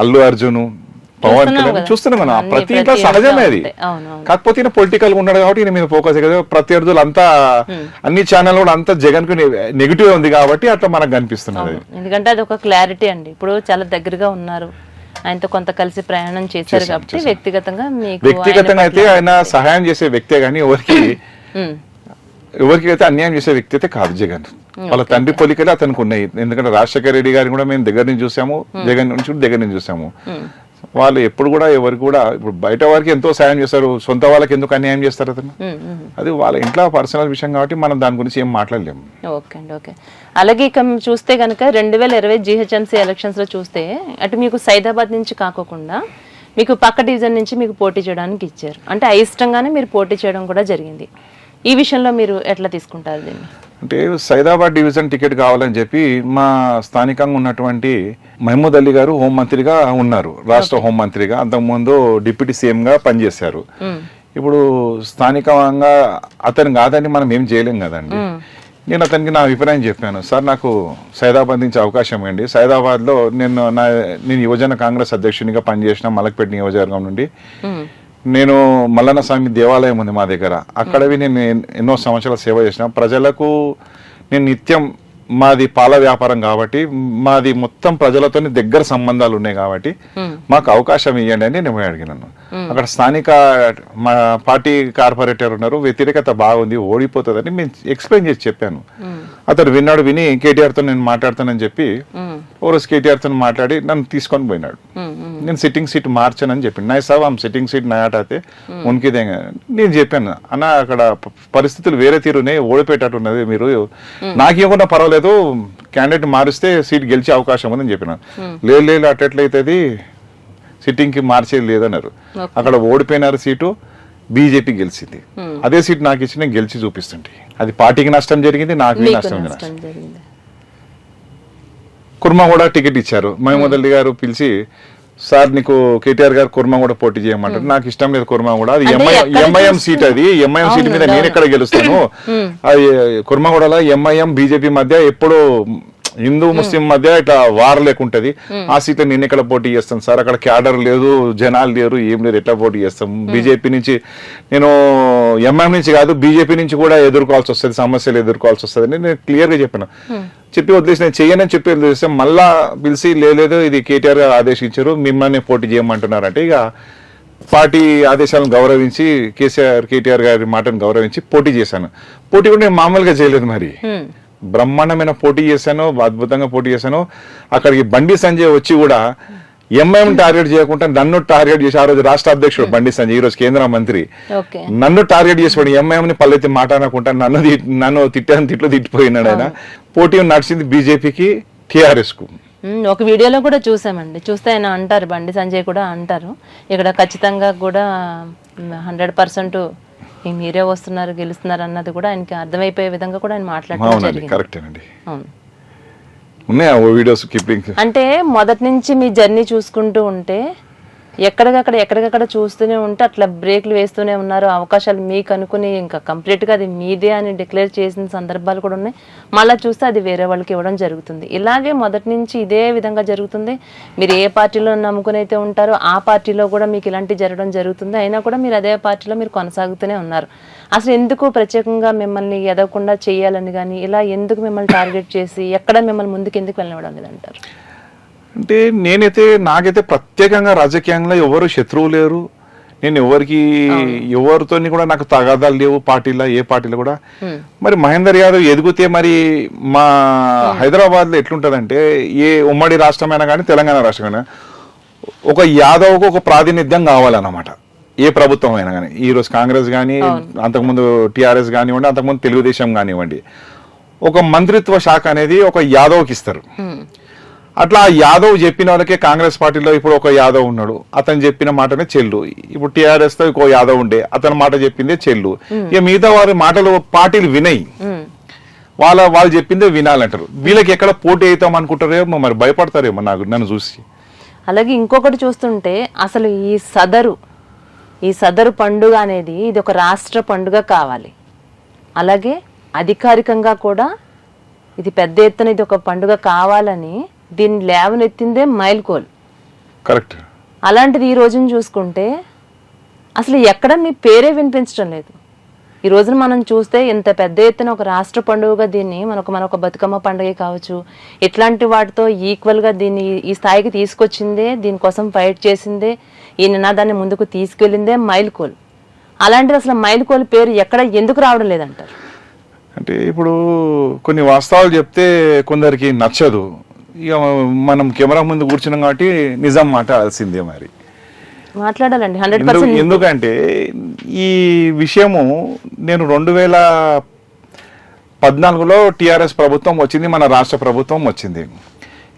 S1: అల్లు అర్జున్, పవన్ కళ్యాణ్ చూస్తున్నాం కదా, ప్రతి ఇంట్లో సహజమే అది. కాకపోతే ఈయన పొలిటికల్ గా ఉన్నాడు కాబట్టి ఈయన మీద ఫోకస్ కదా. ప్రత్యర్థులు అంతా అన్ని ఛానల్ కూడా అంతా జగన్ కు నెగిటివ్ ఉంది కాబట్టి అట్లా మనకు కనిపిస్తున్నది.
S2: ఎందుకంటే అది ఒక క్లారిటీ అండి. ఇప్పుడు చాలా దగ్గరగా ఉన్నారు, ఆయనతో కొంత కలిసి ప్రయాణం చేశారు కాబట్టి వ్యక్తిగతంగా
S1: అయితే ఆయన సహాయం చేసే వ్యక్తే గానీ ఎవరికి అయితే అన్యాయం చేసే వ్యక్తి అయితే కాదు జగన్. వాళ్ళ తండ్రి పోలికలే అతనికి ఉన్నాయి. ఎందుకంటే రాజశేఖర రెడ్డి గారిని కూడా మేము దగ్గర నుంచి చూసాము, జగన్ నుంచి కూడా దగ్గర నుంచి చూసాము. వాళ్ళు ఎప్పుడు కూడా ఎవరికి కూడా ఇప్పుడు బయట వారికి ఎంతో సాయం చేస్తారు, సొంత వాళ్ళకి ఎందుకు అన్యాయం చేస్తారు అతను? అది వాళ్ళ ఇంట్లో పర్సనల్ విషయం కాబట్టి మనం దాని గురించి ఏం మాట్లాడలేము.
S2: ఓకే అండి, ఓకే. అలాగే ఇక చూస్తే కనుక 2020 జీహెచ్ఎంసీ ఎలక్షన్స్ లో చూస్తే అటు మీకు సైదాబాద్ నుంచి కాకుండా మీకు పక్క డివిజన్ నుంచి మీకు పోటీ చేయడానికి ఇచ్చారు. అంటే అయిష్టంగానే మీరు పోటీ చేయడం కూడా జరిగింది. ఈ విషయంలో మీరు ఎట్లా తీసుకుంటారు దీన్ని?
S1: అంటే సైదాబాద్ డివిజన్ టికెట్ కావాలని చెప్పి మా స్థానికంగా ఉన్నటువంటి మహమూద్ అలీ గారు హోంమంత్రిగా ఉన్నారు, రాష్ట్ర హోంమంత్రిగా. అంతకుముందు డిప్యూటీ సీఎం గా పనిచేశారు. ఇప్పుడు స్థానికంగా అతను కాదని మనం ఏం చేయలేం కదండి. నేను అతనికి నా అభిప్రాయం చెప్పాను, సార్ నాకు సైదాబాద్ నుంచి అవకాశం ఇవ్వండి. సైదాబాద్లో నేను యువజన కాంగ్రెస్ అధ్యక్షునిగా పనిచేసిన మలక్పేట నియోజకవర్గం నుండి. నేను మల్లన్న స్వామి దేవాలయం ఉంది మా దగ్గర, అక్కడవి నేను ఎన్నో సంవత్సరాల సేవ చేసిన. ప్రజలకు నేను నిత్యం, మాది పాల వ్యాపారం కాబట్టి మాది మొత్తం ప్రజలతో దగ్గర సంబంధాలు ఉన్నాయి కాబట్టి మాకు అవకాశం ఇవ్వండి అని నేను అడిగినాను. అక్కడ స్థానిక మా పార్టీ కార్పొరేటర్ ఉన్నారు, వ్యతిరేకత బాగుంది, ఓడిపోతుందని నేను ఎక్స్ప్లెయిన్ చేసి చెప్పాను. అతను విన్నాడు, విని కేటీఆర్తో నేను మాట్లాడతానని చెప్పి ఓ రోజు కేటీఆర్తో మాట్లాడి నన్ను తీసుకొని పోయినాడు. నేను సిట్టింగ్ సీట్ మార్చానని చెప్పింది. నై సాబ్ ఆమె సిట్టింగ్ సీట్ నయాటే ఉనికిదే. నేను చెప్పాను, అన్న అక్కడ పరిస్థితులు వేరే తీరునే, ఓడిపోయేటట్టు ఉన్నది, మీరు నాకేమన్నా పర్వాలేదు, క్యాండిడేట్ మారిస్తే సీట్ గెలిచే అవకాశం ఉందని చెప్పినాను. లేదు అట్లయితే సిట్టింగ్ కి మార్చేది లేదన్నారు. అక్కడ ఓడిపోయినారు, సీటు బీజేపీ గెలిచింది. అదే సీట్ నాకు ఇచ్చి నేను గెలిచి చూపిస్తుంటే అది పార్టీకి నష్టం జరిగింది, నాకు నష్టం జరిగింది. కుర్మగూడ టికెట్ ఇచ్చారు. మహమూద్ అలీ గారు పిలిచి, సార్ నీకు కేటీఆర్ గారు కుర్మగూడ పోటీ చేయమంటారు. నాకు ఇష్టం లేదు కుర్మగూడ, అది ఎంఐఎం సీట్, అది ఎంఐఎం సీట్ మీద నేను ఎక్కడ గెలుస్తాను? అది కుర్మగూడలో ఎంఐఎం బీజేపీ మధ్య ఎప్పుడు హిందూ ముస్లిం మధ్య ఇట్లా వార్ లేకుంటది. ఆ సీట్లో నేను ఎక్కడ పోటీ చేస్తాను సార్? అక్కడ క్యాడర్ లేదు, జనాలు లేరు, ఏం లేదు, ఎట్లా పోటీ చేస్తాం? బీజేపీ నుంచి నేను ఎంఐఎం నుంచి కాదు, బీజేపీ నుంచి కూడా ఎదుర్కోవాల్సి వస్తుంది, సమస్యలు ఎదుర్కోవాల్సి వస్తుంది అని నేను క్లియర్ గా చెప్పాను. చెప్పి వదిలేసి నేను చెయ్యనని చెప్పి వదిలేస్తే మళ్ళా పిలిచి లేదు ఇది కేటీఆర్ గారు ఆదేశించారు, మిమ్మల్ని పోటీ చేయమంటున్నారంటే ఇక పార్టీ ఆదేశాలను గౌరవించి కేటీఆర్ గారి మాటను గౌరవించి పోటీ చేశాను. పోటీ కూడా నేను మామూలుగా చేయలేదు, మరి బ్రహ్మాండమైన పోటీ చేశాను, అద్భుతంగా పోటీ చేశాను. అక్కడికి బండి సంజయ్ వచ్చి కూడా ఎంఐఎం టార్గెట్ చేయకుండా నన్ను టార్గెట్ చేసి, ఆ రోజు రాష్ట్ర అధ్యక్షుడు బండి సంజయ్, ఈ రోజు కేంద్ర మంత్రి, నన్ను టార్గెట్ చేసిపోయి ఎంఐఎం ని పల్లెత్తి మాట్లాడకుండా నన్ను తిట్లు తిట్టిపోయినాడు ఆయన. పోటీ నడిచింది బీజేపీకి, టీఆర్ఎస్ కు.
S2: ఒక వీడియోలో కూడా చూసామండి, చూస్తే ఆయన అంటారు, బండి సంజయ్ కూడా అంటారు, ఇక్కడ ఖచ్చితంగా కూడా 100% మీరే వస్తున్నారు, గెలుస్తున్నారు అన్నది కూడా ఆయనకి అర్థమైపోయే విధంగా కూడా ఆయన మాట్లాడడం జరిగింది. అంటే మొదటి నుంచి మీ జర్నీ చూసుకుంటూ ఉంటే ఎక్కడికక్కడ చూస్తూనే ఉంటే అట్లా బ్రేక్లు వేస్తూనే ఉన్నారు. అవకాశాలు మీకు అనుకుని ఇంకా కంప్లీట్గా అది మీదే అని డిక్లేర్ చేసిన సందర్భాలు కూడా ఉన్నాయి. మళ్ళీ చూస్తే అది వేరే వాళ్ళకి ఇవ్వడం జరుగుతుంది. ఇలాగే మొదటి నుంచి ఇదే విధంగా జరుగుతుంది. మీరు ఏ పార్టీలో నమ్ముకుని అయితే ఉంటారో ఆ పార్టీలో కూడా మీకు ఇలాంటి జరగడం జరుగుతుంది. అయినా కూడా మీరు అదే పార్టీలో మీరు కొనసాగుతూనే ఉన్నారు. అసలు ఎందుకు ప్రత్యేకంగా మిమ్మల్ని ఎదగకుండా చేయాలని కానీ ఇలా ఎందుకు మిమ్మల్ని టార్గెట్ చేసి ఎక్కడ మిమ్మల్ని ముందుకు ఎందుకు వెళ్ళనివ్వడం లేదంటారు?
S1: అంటే నాకైతే ప్రత్యేకంగా రాజకీయంలో ఎవరు శత్రువు లేరు. నేను ఎవరితో కూడా నాకు తగాదాలు లేవు పార్టీలో, ఏ పార్టీలో కూడా. మరి మహేందర్ యాదవ్ ఎదిగితే మరి మా హైదరాబాద్లో ఎట్లుంటుందంటే ఏ ఉమ్మడి రాష్ట్రమైనా కానీ తెలంగాణ రాష్ట్రమైనా ఒక యాదవ్కు ఒక ప్రాతినిధ్యం కావాలన్నమాట. ఏ ప్రభుత్వం అయినా కానీ, ఈరోజు కాంగ్రెస్ కానీ, అంతకుముందు టీఆర్ఎస్ కానివ్వండి, అంతకుముందు తెలుగుదేశం కానివ్వండి, ఒక మంత్రిత్వ శాఖ అనేది ఒక యాదవ్కి ఇస్తారు. అట్లా యాదవ్ చెప్పిన వాళ్ళకే కాంగ్రెస్ పార్టీలో ఇప్పుడు ఒక యాదవ్ ఉన్నాడు, అతను చెప్పిన మాటనే చెల్లు. ఇప్పుడు టీఆర్ఎస్ తో ఇంకో యాదవ్ ఉండే, అతని మాట చెప్పిందే చెల్లు. ఇక మిగతా వారి మాటలు పార్టీలు వినయి, వాళ్ళు చెప్పిందే వినాలంటారు. వీళ్ళకి ఎక్కడ పోటీ అవుతాం అనుకుంటారేమో, మరి భయపడతారేమో నన్ను చూసి.
S2: అలాగే ఇంకొకటి చూస్తుంటే అసలు ఈ సదరు పండుగ అనేది ఇది ఒక రాష్ట్ర పండుగ కావాలి. అలాగే అధికారికంగా కూడా ఇది పెద్ద ఎత్తున ఇది ఒక పండుగ కావాలని దీన్ని లేవనెత్తిందే మైల్కోల్.
S1: కరెక్ట్.
S2: అలాంటిది ఈ రోజున చూసుకుంటే అసలు ఎక్కడ మీ పేరే వినిపించడం లేదు. ఈ రోజున మనం చూస్తే ఇంత పెద్ద ఎత్తున ఒక రాష్ట్ర పండుగగా దీన్ని మనొక బతుకమ్మ పండుగ కావచ్చు, ఇట్లాంటి వాటితో ఈక్వల్గా దీన్ని ఈ స్థాయికి తీసుకొచ్చిందే, దీనికోసం ఫైట్ చేసిందే, ఈ నినాదాన్ని ముందుకు తీసుకెళ్ళిందే మైల్కోల్. అలాంటిది అసలు మైల్కోల్ పేరు ఎక్కడ ఎందుకు రావడం లేదంటారు?
S1: అంటే ఇప్పుడు కొన్ని వాస్తవాలు చెప్తే కొందరికి నచ్చదు. ఇక మనం కెమెరా ముందు కూర్చున్నాం కాబట్టి నిజం మాట్లాడాల్సిందే. మరి
S2: మాట్లాడాలండి 100%.
S1: ఎందుకంటే ఈ విషయము నేను 2014లో టీఆర్ఎస్ ప్రభుత్వం వచ్చింది, మన రాష్ట్ర ప్రభుత్వం వచ్చింది.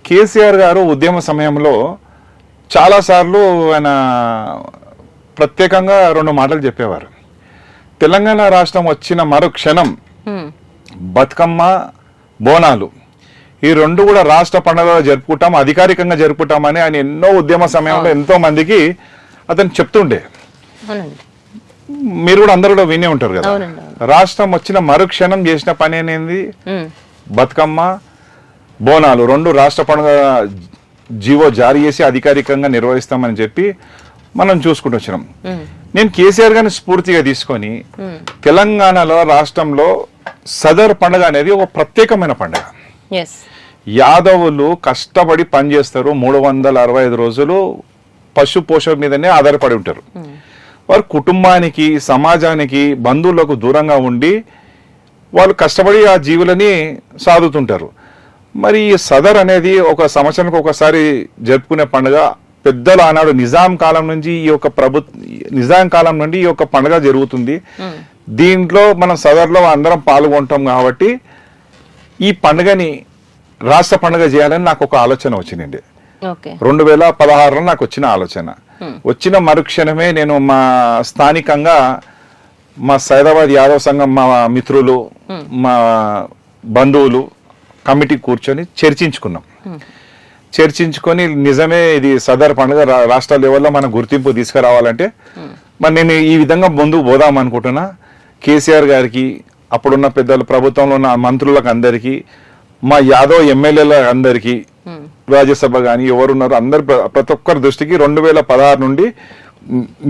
S1: కేసీఆర్ గారు ఉద్యమ సమయంలో చాలాసార్లు ఆయన ప్రత్యేకంగా 2 మాటలు చెప్పేవారు. తెలంగాణ రాష్ట్రం వచ్చిన మరుక్షణం బతుకమ్మ, బోనాలు ఈ 2 కూడా రాష్ట్ర పండుగగా జరుపుకుంటాం, అధికారికంగా జరుపుకుంటామని ఆయన ఎన్నో ఉద్యమ సమయంలో ఎంతో మందికి అతను చెప్తుండే. మీరు కూడా అందరూ కూడా వినే ఉంటారు కదా. రాష్ట్రం వచ్చిన మరుక్షణం చేసిన పని అనేది బతుకమ్మ, బోనాలు 2 రాష్ట్ర పండుగ జీవో జారీ చేసి అధికారికంగా నిర్వహిస్తామని చెప్పి మనం చూసుకుంటూ వచ్చినాం. నేను కేసీఆర్ గారిని స్ఫూర్తిగా తీసుకొని తెలంగాణలో రాష్ట్రంలో సదర్ పండుగ అనేది ఒక ప్రత్యేకమైన పండుగ. యాదవులు కష్టపడి పనిచేస్తారు, 365 రోజులు పశు పోషణ మీదనే ఆధారపడి ఉంటారు. వారు కుటుంబానికి, సమాజానికి, బంధువులకు దూరంగా ఉండి వాళ్ళు కష్టపడి ఆ జీవులని సాదుతుంటారు. మరి ఈ సదర్ అనేది ఒక సంవత్సరానికి ఒకసారి జరుపుకునే పండుగ. పెద్దలు ఆనాడు నిజాం కాలం నుండి ఈ యొక్క పండుగ జరుగుతుంది. దీంట్లో మనం సదర్లో అందరం పాల్గొంటాం కాబట్టి ఈ పండుగని రాష్ట్ర పండుగ చేయాలని నాకు ఒక ఆలోచన వచ్చిందండి. 2016లో నాకు వచ్చిన ఆలోచన. వచ్చిన మరుక్షణమే నేను మా స్థానికంగా మా సైదాబాద్ యాదవ్ సంఘం మా మిత్రులు, మా బంధువులు కమిటీ కూర్చొని చర్చించుకొని నిజమే ఇది సదర్ పండుగ రాష్ట్ర లెవెల్లో మన గుర్తింపు తీసుకురావాలంటే మరి నేను ఈ విధంగా ముందుకు పోదాం అనుకుంటున్నా. కేసీఆర్ గారికి, అప్పుడున్న పెద్దలు, ప్రభుత్వంలో ఉన్న మంత్రులకు అందరికీ, మా యాదవ్ ఎమ్మెల్యేల అందరికీ, రాజ్యసభ కానీ ఎవరున్నారు అందరు ప్రతి ఒక్కరి దృష్టికి 2016 నుండి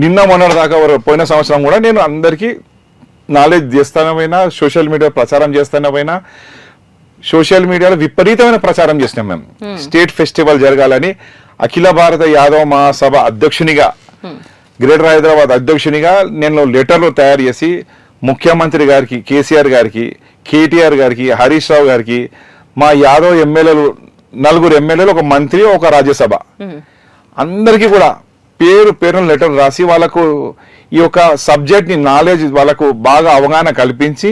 S1: నిన్న మొన్నటి దాకా పోయిన సంవత్సరం కూడా నేను అందరికీ నాలెడ్జ్ చేస్తానే పోయినా, సోషల్ మీడియా ప్రచారం చేస్తానే పోయినా. సోషల్ మీడియాలో విపరీతమైన ప్రచారం చేసినాం మేము. స్టేట్ ఫెస్టివల్ జరగాలని అఖిల భారత యాదవ మహాసభ అధ్యక్షునిగా, గ్రేటర్ హైదరాబాద్ అధ్యక్షునిగా నేను లెటర్లు తయారు చేసి ముఖ్యమంత్రి గారికి, కేసీఆర్ గారికి, కేటీఆర్ గారికి, హరీష్ రావు గారికి, మా యాదవ్ ఎమ్మెల్యేలు 4 ఎమ్మెల్యేలు, ఒక మంత్రి, ఒక రాజ్యసభ అందరికీ కూడా పేరును లెటర్ రాసి వాళ్ళకు ఈ యొక్క సబ్జెక్ట్ ని నాలెడ్జ్ వాళ్ళకు బాగా అవగాహన కల్పించి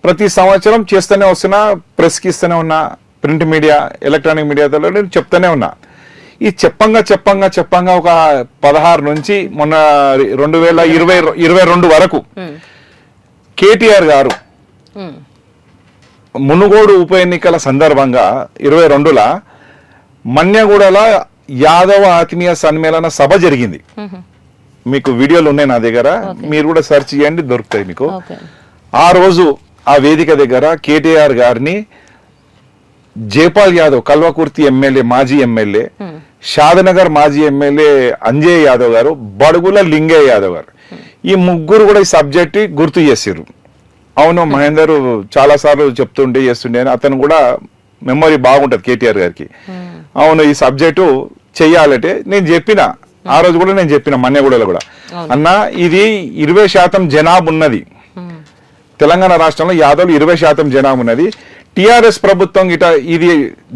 S1: ప్రతి సంవత్సరం చేస్తూనే వస్తున్నా. ప్రెస్కి ఇస్తూనే ఉన్నా, ప్రింట్ మీడియా, ఎలక్ట్రానిక్ మీడియాతో నేను చెప్తూనే ఉన్నా. ఈ చెప్పంగా ఒక 16 నుంచి మొన్న 2022 వరకు కేటీఆర్ గారు మునుగోడు ఉప ఎన్నికల సందర్భంగా 22లో మన్యగూడలో యాదవ ఆత్మీయ సమ్మేళన సభ జరిగింది. మీకు వీడియోలు ఉన్నాయి నా దగ్గర, మీరు కూడా సెర్చ్ చేయండి, దొరుకుతాయి మీకు. ఆ రోజు ఆ వేదిక దగ్గర కేటీఆర్ గారిని జైపాల్ యాదవ్, కల్వకుర్తి ఎమ్మెల్యే, మాజీ ఎమ్మెల్యే, షాదనగర్ మాజీ ఎమ్మెల్యే అంజయ్ యాదవ్ గారు, బడుగుల లింగయ్య యాదవ్ గారు, ఈ ముగ్గురు కూడా ఈ సబ్జెక్ట్ గుర్తు చేసారు. అవును, మహేందర్ చాలా సార్లు చెప్తుండే చేస్తుండే అని, అతను కూడా మెమరీ బాగుంటది కేటీఆర్ గారికి. అవును, ఈ సబ్జెక్టు చెయ్యాలంటే నేను చెప్పిన, ఆ రోజు కూడా నేను చెప్పిన మన్నెగూడలో కూడా, అన్న ఇది 20% జనాభా ఉన్నది తెలంగాణ రాష్ట్రంలో, యాదవులు 20% జనాభా ఉన్నది. టిఆర్ఎస్ ప్రభుత్వం గిట ఇది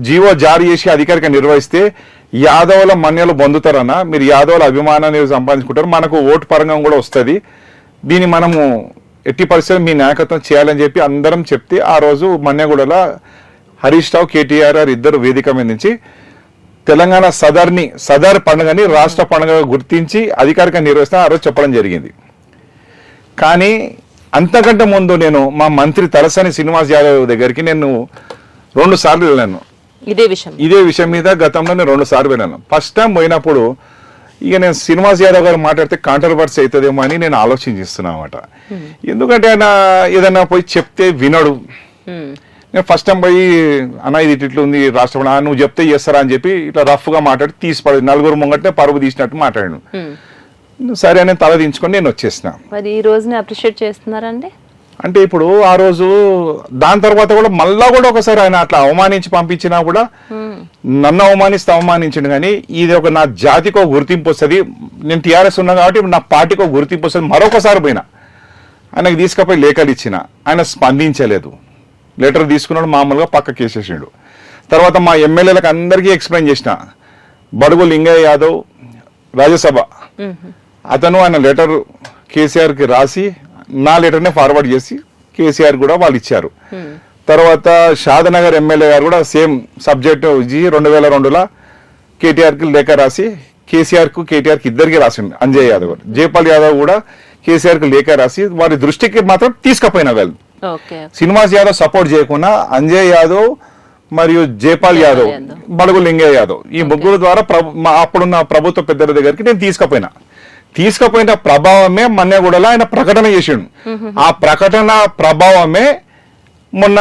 S1: జీవో జారీ చేసి అధికారికంగా నిర్వహిస్తే యాదవుల మన్యలు పొందుతారన్న, మీరు యాదవుల అభిమానాన్ని సంపాదించుకుంటారు, మనకు ఓటు పరంగా కూడా వస్తుంది, దీన్ని మనము ఎట్టి పరిస్థితుల్లో మీ నాయకత్వం చేయాలని చెప్పి అందరం చెప్తే, ఆ రోజు మన్నెగూడలో హరీష్ రావు, కేటీఆర్ ఇద్దరు వేదిక మీద నుంచి తెలంగాణ సదర్ పండుగని రాష్ట్ర పండుగగా గుర్తించి అధికారికంగా నిర్వహిస్తా ఆ రోజు చెప్పడం జరిగింది. కానీ అంతకంటే ముందు నేను మా మంత్రి తలసాని శ్రీనివాస్ యాదవ్ దగ్గరికి నేను 2 సార్లు వెళ్ళాను. ఇదే విషయం మీద గతంలో నేను 2 సార్లు వెళ్ళాను. ఫస్ట్ టైం పోయినప్పుడు ఇక నేను శ్రీనివాస్ యాదవ్ గారు మాట్లాడితే కాంట్రవర్సీ అవుతుందేమో అని నేను ఆలోచించిస్తున్నా అన్నమాట. ఎందుకంటే ఆయన ఏదైనా పోయి చెప్తే వినడు. నేను ఫస్ట్ టైం పోయి అన్న ఇది ఇట్లా ఉంది రాష్ట్రం, నువ్వు చెప్తే చేస్తారా అని చెప్పి ఇట్లా రఫ్ గా మాట్లాడి తీసిపడి 4 ముంగట్నే పరుగు తీసినట్టు మాట్లాడాను. సరే అని తల దించుకొని నేను వచ్చేసిన.
S2: మరి ఈ రోజుని అప్రిషియేట్ చేస్తున్నారండి
S1: అంటే ఇప్పుడు ఆ రోజు దాని తర్వాత కూడా మళ్ళా కూడా ఒకసారి ఆయన అట్లా అవమానించి పంపించినా కూడా నన్ను అవమానించండు. కానీ ఇది ఒక నా జాతికి ఒక గుర్తింపు వస్తుంది, నేను టీఆర్ఎస్ ఉన్నా కాబట్టి నా పార్టీకి ఒక గుర్తింపు వస్తుంది. మరొకసారి పోయినా ఆయనకు తీసుకపోయి లేఖలు ఇచ్చిన, ఆయన స్పందించలేదు. లెటర్ తీసుకున్నాడు, మామూలుగా పక్కకి వేసేసాడు. తర్వాత మా ఎమ్మెల్యేలకు అందరికీ ఎక్స్ప్లెయిన్ చేసిన, బడుగు లింగయ్య యాదవ్ రాజ్యసభ అతను ఆయన లెటర్ కేసీఆర్కి రాసి నా లెటర్నే ఫార్వర్డ్ చేసి కేసీఆర్ కూడా వాళ్ళు ఇచ్చారు. తర్వాత షాదనగర్ ఎమ్మెల్యే గారు కూడా సేమ్ సబ్జెక్ట్ 2002లో కేటీఆర్కి లేఖ రాసి కేటీఆర్కి ఇద్దరికి రాసిండు. అంజయ్ యాదవ్ గారు, జైపాల్ యాదవ్ కూడా కేసీఆర్కి లేఖ రాసి వారి దృష్టికి మాత్రం తీసుకుపోయిన వాళ్ళు. శ్రీనివాస్ యాదవ్ సపోర్ట్ చేయకుండా అంజయ్ యాదవ్ మరియు జైపాల్ యాదవ్, బడుగు లింగయ్య యాదవ్, ఈ ముగ్గురు ద్వారా అప్పుడున్న ప్రభుత్వ పెద్దల దగ్గరికి నేను తీసుకుపోయిన ప్రభావమే మన్నెగూడలో ఆయన ప్రకటన చేసిండు. ఆ ప్రకటన ప్రభావమే మొన్న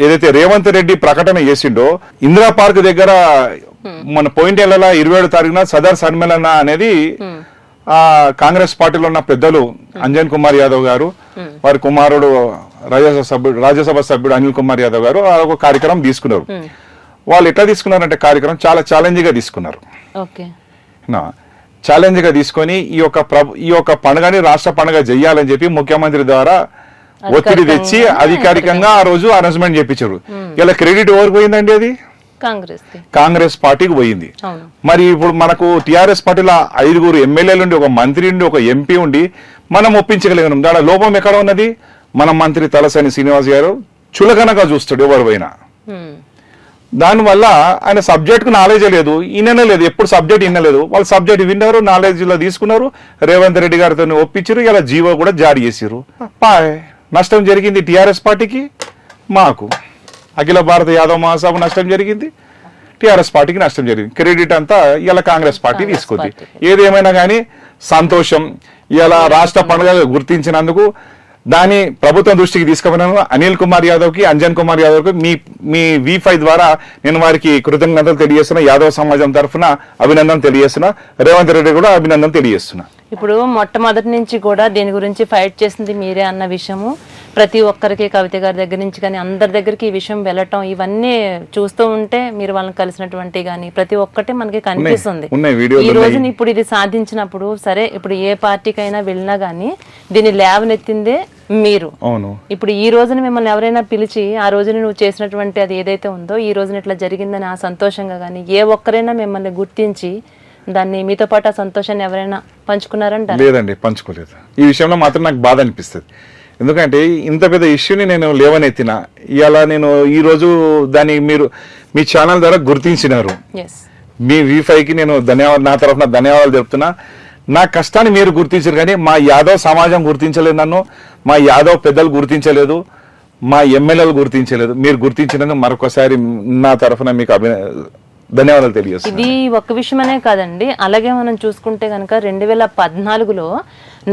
S1: ఏదైతే రేవంత్ రెడ్డి ప్రకటన చేసిండో ఇందిరా పార్క్ దగ్గర మన పోయింటేళ్ల 27వ తారీఖున సదర్ సమ్మేళన అనేది కాంగ్రెస్ పార్టీలో ఉన్న పెద్దలు అంజన్ కుమార్ యాదవ్ గారు, వారి కుమారుడు రాజ్యసభ సభ్యుడు అనిల్ కుమార్ యాదవ్ గారు ఒక కార్యక్రమం తీసుకున్నారు. వాళ్ళు ఎట్లా తీసుకున్నారంటే కార్యక్రమం చాలా ఛాలెంజ్ గా తీసుకున్నారు. ఛాలెంజ్ గా తీసుకొని ఈ యొక్క పండుగని రాష్ట్ర పండుగ చెయ్యాలని చెప్పి ముఖ్యమంత్రి ద్వారా ఒత్తిడి తెచ్చి అధికారికంగా ఆ రోజు అనౌన్స్మెంట్ చేయించారు. ఇలా క్రెడిట్ ఎవరికి పోయిందండి? అది కాంగ్రెస్ పార్టీకి పోయింది. మరి ఇప్పుడు మనకు టిఆర్ఎస్ పార్టీలో 5 ఎమ్మెల్యేలు ఉండి, ఒక మంత్రి ఉండి, ఒక ఎంపీ ఉండి మనం ఒప్పించగలిగినాం. దాని లోపం ఎక్కడ ఉన్నది? మన మంత్రి తలసాని శ్రీనివాస్ గారు చులకనగా చూస్తాడు ఎవరు పోయినా. దానివల్ల ఆయన సబ్జెక్ట్ కు నాలెడ్జ్ లేదు, ఈయననే లేదు, ఎప్పుడు సబ్జెక్ట్ వినలేదు. వాళ్ళు సబ్జెక్ట్ విన్నారు, నాలెడ్జ్ లో తీసుకున్నారు, రేవంత్ రెడ్డి గారితో ఒప్పించారు, ఇలా జీవో కూడా జారీ చేసారు. నష్టం జరిగింది టిఆర్ఎస్ పార్టీకి, మాకు అఖిల భారత యాదవ్ మహాసభ నష్టం జరిగింది, టిఆర్ఎస్ పార్టీకి నష్టం జరిగింది. క్రెడిట్ అంతా ఇలా కాంగ్రెస్ పార్టీ తీసుకుంది. ఏదేమైనా కానీ సంతోషం. ఇలా రాష్ట్ర పండుగ గుర్తించినందుకు దాని ప్రభుత్వం దృష్టికి తీసుకుపోయినాను. అనిల్ కుమార్ యాదవ్ కి, అంజన్ కుమార్ యాదవ్ కి మీ V5 ద్వారా నేను వారికి కృతజ్ఞతలు తెలియజేస్తున్నా. యాదవ్ సమాజం తరఫున అభినందన తెలియజేస్తున్నా. రేవంత్ రెడ్డి కూడా అభినందన తెలియజేస్తున్నా.
S2: ఇప్పుడు మొట్టమొదటి నుంచి కూడా దీని గురించి ఫైట్ చేసింది మీరే అన్న విషయము ప్రతి ఒక్కరికి, కవిత గారి దగ్గర నుంచి కానీ అందరి దగ్గరికి ఈ విషయం వెళ్ళటం, ఇవన్నీ చూస్తూ ఉంటే మీరు వాళ్ళని కలిసినటువంటి కానీ ప్రతి ఒక్కటి మనకి కనిపిస్తుంది. ఈ రోజున ఇప్పుడు ఇది సాధించినప్పుడు సరే, ఇప్పుడు ఏ పార్టీకైనా వెళ్ళినా గానీ దీన్ని లేవనెత్తిందే మీరు. ఇప్పుడు ఈ రోజున మిమ్మల్ని ఎవరైనా పిలిచి ఆ రోజున నువ్వు చేసినటువంటి అది ఏదైతే ఉందో ఈ రోజున ఇట్లా జరిగిందని ఆ సంతోషంగా కానీ ఏ ఒక్కరైనా మిమ్మల్ని గుర్తించి దాన్ని మీతో పాటు ఆ సంతోషాన్ని ఎవరైనా పంచుకున్నారంట?
S1: లేదండి, పంచుకోలేదు. ఈ విషయంలో మాత్రం నాకు బాధ అనిపిస్తుంది. ఎందుకంటే ఇంత పెద్ద ఇష్యూని నేను లేవనెత్తిన, ఇలా నేను ఈ రోజు దాన్ని మీరు మీ ఛానల్ ద్వారా గుర్తించినారు. మీ V5కి నేను నా తరఫున ధన్యవాదాలు చెప్తున్నా. నా కష్టాన్ని మీరు గుర్తించారు, కానీ మా యాదవ్ సమాజం గుర్తించలేదు, నన్ను మా యాదవ్ పెద్దలు గుర్తించలేదు, మా ఎమ్మెల్యేలు గుర్తించలేదు. మీరు గుర్తించినందుకు మరొకసారి నా తరఫున మీకు ధన్యవాదాలు తెలియజేస్తున్నాను.
S2: ఇది ఒక్క విషయమనే కాదండి, అలాగే మనం చూసుకుంటే కనుక 2014లో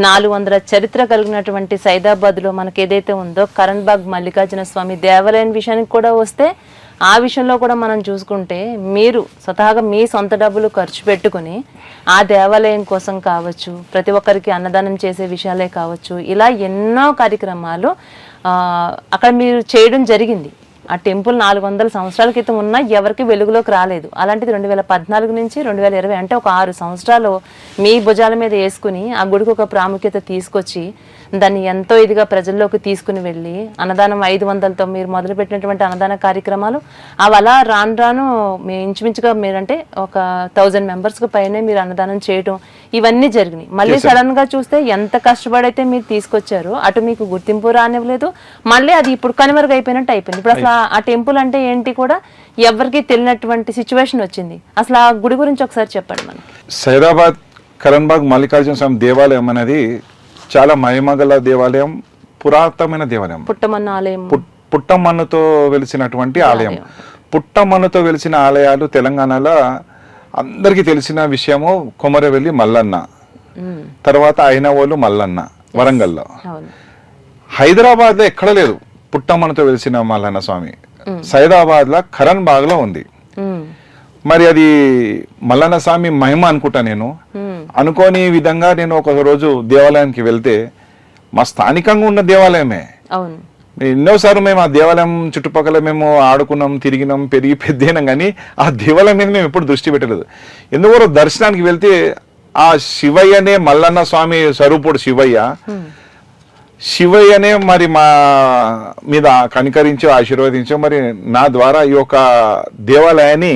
S2: 400 చరిత్ర కలిగినటువంటి సైదాబాద్లో మనకి ఏదైతే ఉందో కరణ్బాగ్ మల్లికార్జున స్వామి దేవాలయం విషయానికి కూడా వస్తే, ఆ విషయంలో కూడా మనం చూసుకుంటే మీరు స్వతహాగా మీ సొంత డబ్బులు ఖర్చు పెట్టుకుని ఆ దేవాలయం కోసం కావచ్చు, ప్రతి ఒక్కరికి అన్నదానం చేసే విషయాలే కావచ్చు, ఇలా ఎన్నో కార్యక్రమాలు అక్కడ మీరు చేయడం జరిగింది. ఆ టెంపుల్ 400 సంవత్సరాల క్రితం ఉన్నా ఎవరికి వెలుగులోకి రాలేదు. అలాంటిది 2014 నుంచి 2020 అంటే ఒక 6 సంవత్సరాలు మీ భుజాల మీద వేసుకుని ఆ గుడికి ఒక ప్రాముఖ్యత తీసుకొచ్చి దాన్ని ఎంతో ఇదిగా ప్రజల్లోకి తీసుకుని వెళ్ళి అన్నదానం 500తో మీరు మొదలుపెట్టినటువంటి అన్నదాన కార్యక్రమాలు అవి అలా రాను రాను మీ ఇంచుమించుగా మీరంటే ఒక 1000 మెంబర్స్కి పైనే మీరు అన్నదానం చేయడం ఇవన్నీ జరిగినాయి. మళ్ళీ సడన్ గా చూస్తే ఎంత కష్టపడైతే మీరు తీసుకొచ్చారో అటు మీకు గుర్తింపు రానివ్వలేదు, మళ్ళీ అది ఇప్పుడు కనుమరుగైపోయినట్టు అయిపోయింది. ఇప్పుడు అసలు ఆ టెంపుల్ అంటే ఏంటి కూడా ఎవరికి తెలియనటువంటి సిచ్యువేషన్ వచ్చింది. అసలు ఆ గుడి గురించి ఒకసారి చెప్పండి మనకి.
S1: సైదాబాద్ కరణ్బాగ్ మల్లికార్జున స్వామి దేవాలయం అనేది చాలా మహిమగల దేవాలయం, పురాతనమైన దేవాలయం.
S2: పుట్టమన్న ఆలయం,
S1: పుట్టమన్నుతో వెలిసినటువంటి ఆలయం. పుట్టమన్నుతో వెలిసిన ఆలయాలు తెలంగాణలో అందరికీ తెలిసిన విషయము కొమరవెల్లి మల్లన్న, తర్వాత అయినవోలు మల్లన్న వరంగల్లో. హైదరాబాద్ లో ఎక్కడ లేదు పుట్టమన్నుతో వెలిసిన మల్లన్న స్వామి. సైదాబాద్ లో కరణ్బాగ్ లో ఉంది. మరి అది మల్లన్న స్వామి మహిమ అనుకుంటా. నేను అనుకోని విధంగా నేను ఒక రోజు దేవాలయానికి వెళ్తే, మా స్థానికంగా ఉన్న దేవాలయమే, ఎన్నోసార్లు మేము ఆ దేవాలయం చుట్టుపక్కల మేము ఆడుకున్నాం, తిరిగినాం, పెరిగి పెద్దయినాం, కానీ ఆ దేవాలయం మీద మేము ఎప్పుడు దృష్టి పెట్టలేదు. ఎందుకో దర్శనానికి వెళ్తే ఆ శివయ్యనే, మల్లన్న స్వామి స్వరూపుడు శివయ్యనే మరి మా మీద కనికరించో ఆశీర్వదించో మరి నా ద్వారా ఈ యొక్క దేవాలయాన్ని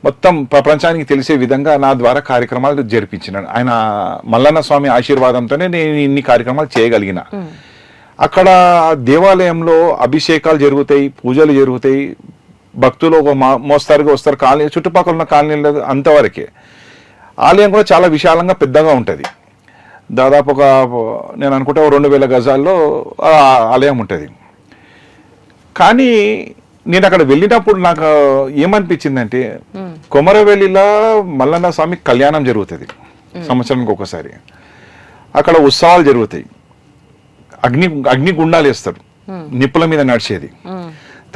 S1: మొత్తం ప్రపంచానికి తెలిసే విధంగా నా ద్వారా కార్యక్రమాలు జరిపించినాడు. ఆయన మల్లన్న స్వామి ఆశీర్వాదంతోనే నేను ఇన్ని కార్యక్రమాలు చేయగలిగిన. అక్కడ దేవాలయంలో అభిషేకాలు జరుగుతాయి, పూజలు జరుగుతాయి, భక్తులు ఒక మోస్తారుగా వస్తారు. కాలనీ చుట్టుపక్కల ఉన్న కాలనీలు అంతవరకే. ఆలయం కూడా చాలా విశాలంగా పెద్దగా ఉంటుంది. దాదాపు ఒక నేను అనుకుంటా 2000 గజాల్లో ఆలయం ఉంటుంది. కానీ నేను అక్కడ వెళ్ళినప్పుడు నాకు ఏమనిపించిందంటే, కొమరవెల్లిలో మల్లన్న స్వామి కళ్యాణం జరుగుతుంది సంవత్సరానికి ఒకసారి. అక్కడ ఉత్సవాలు జరుగుతాయి, అగ్నిగుండాలు వేస్తారు, నిప్పుల మీద నడిచేది.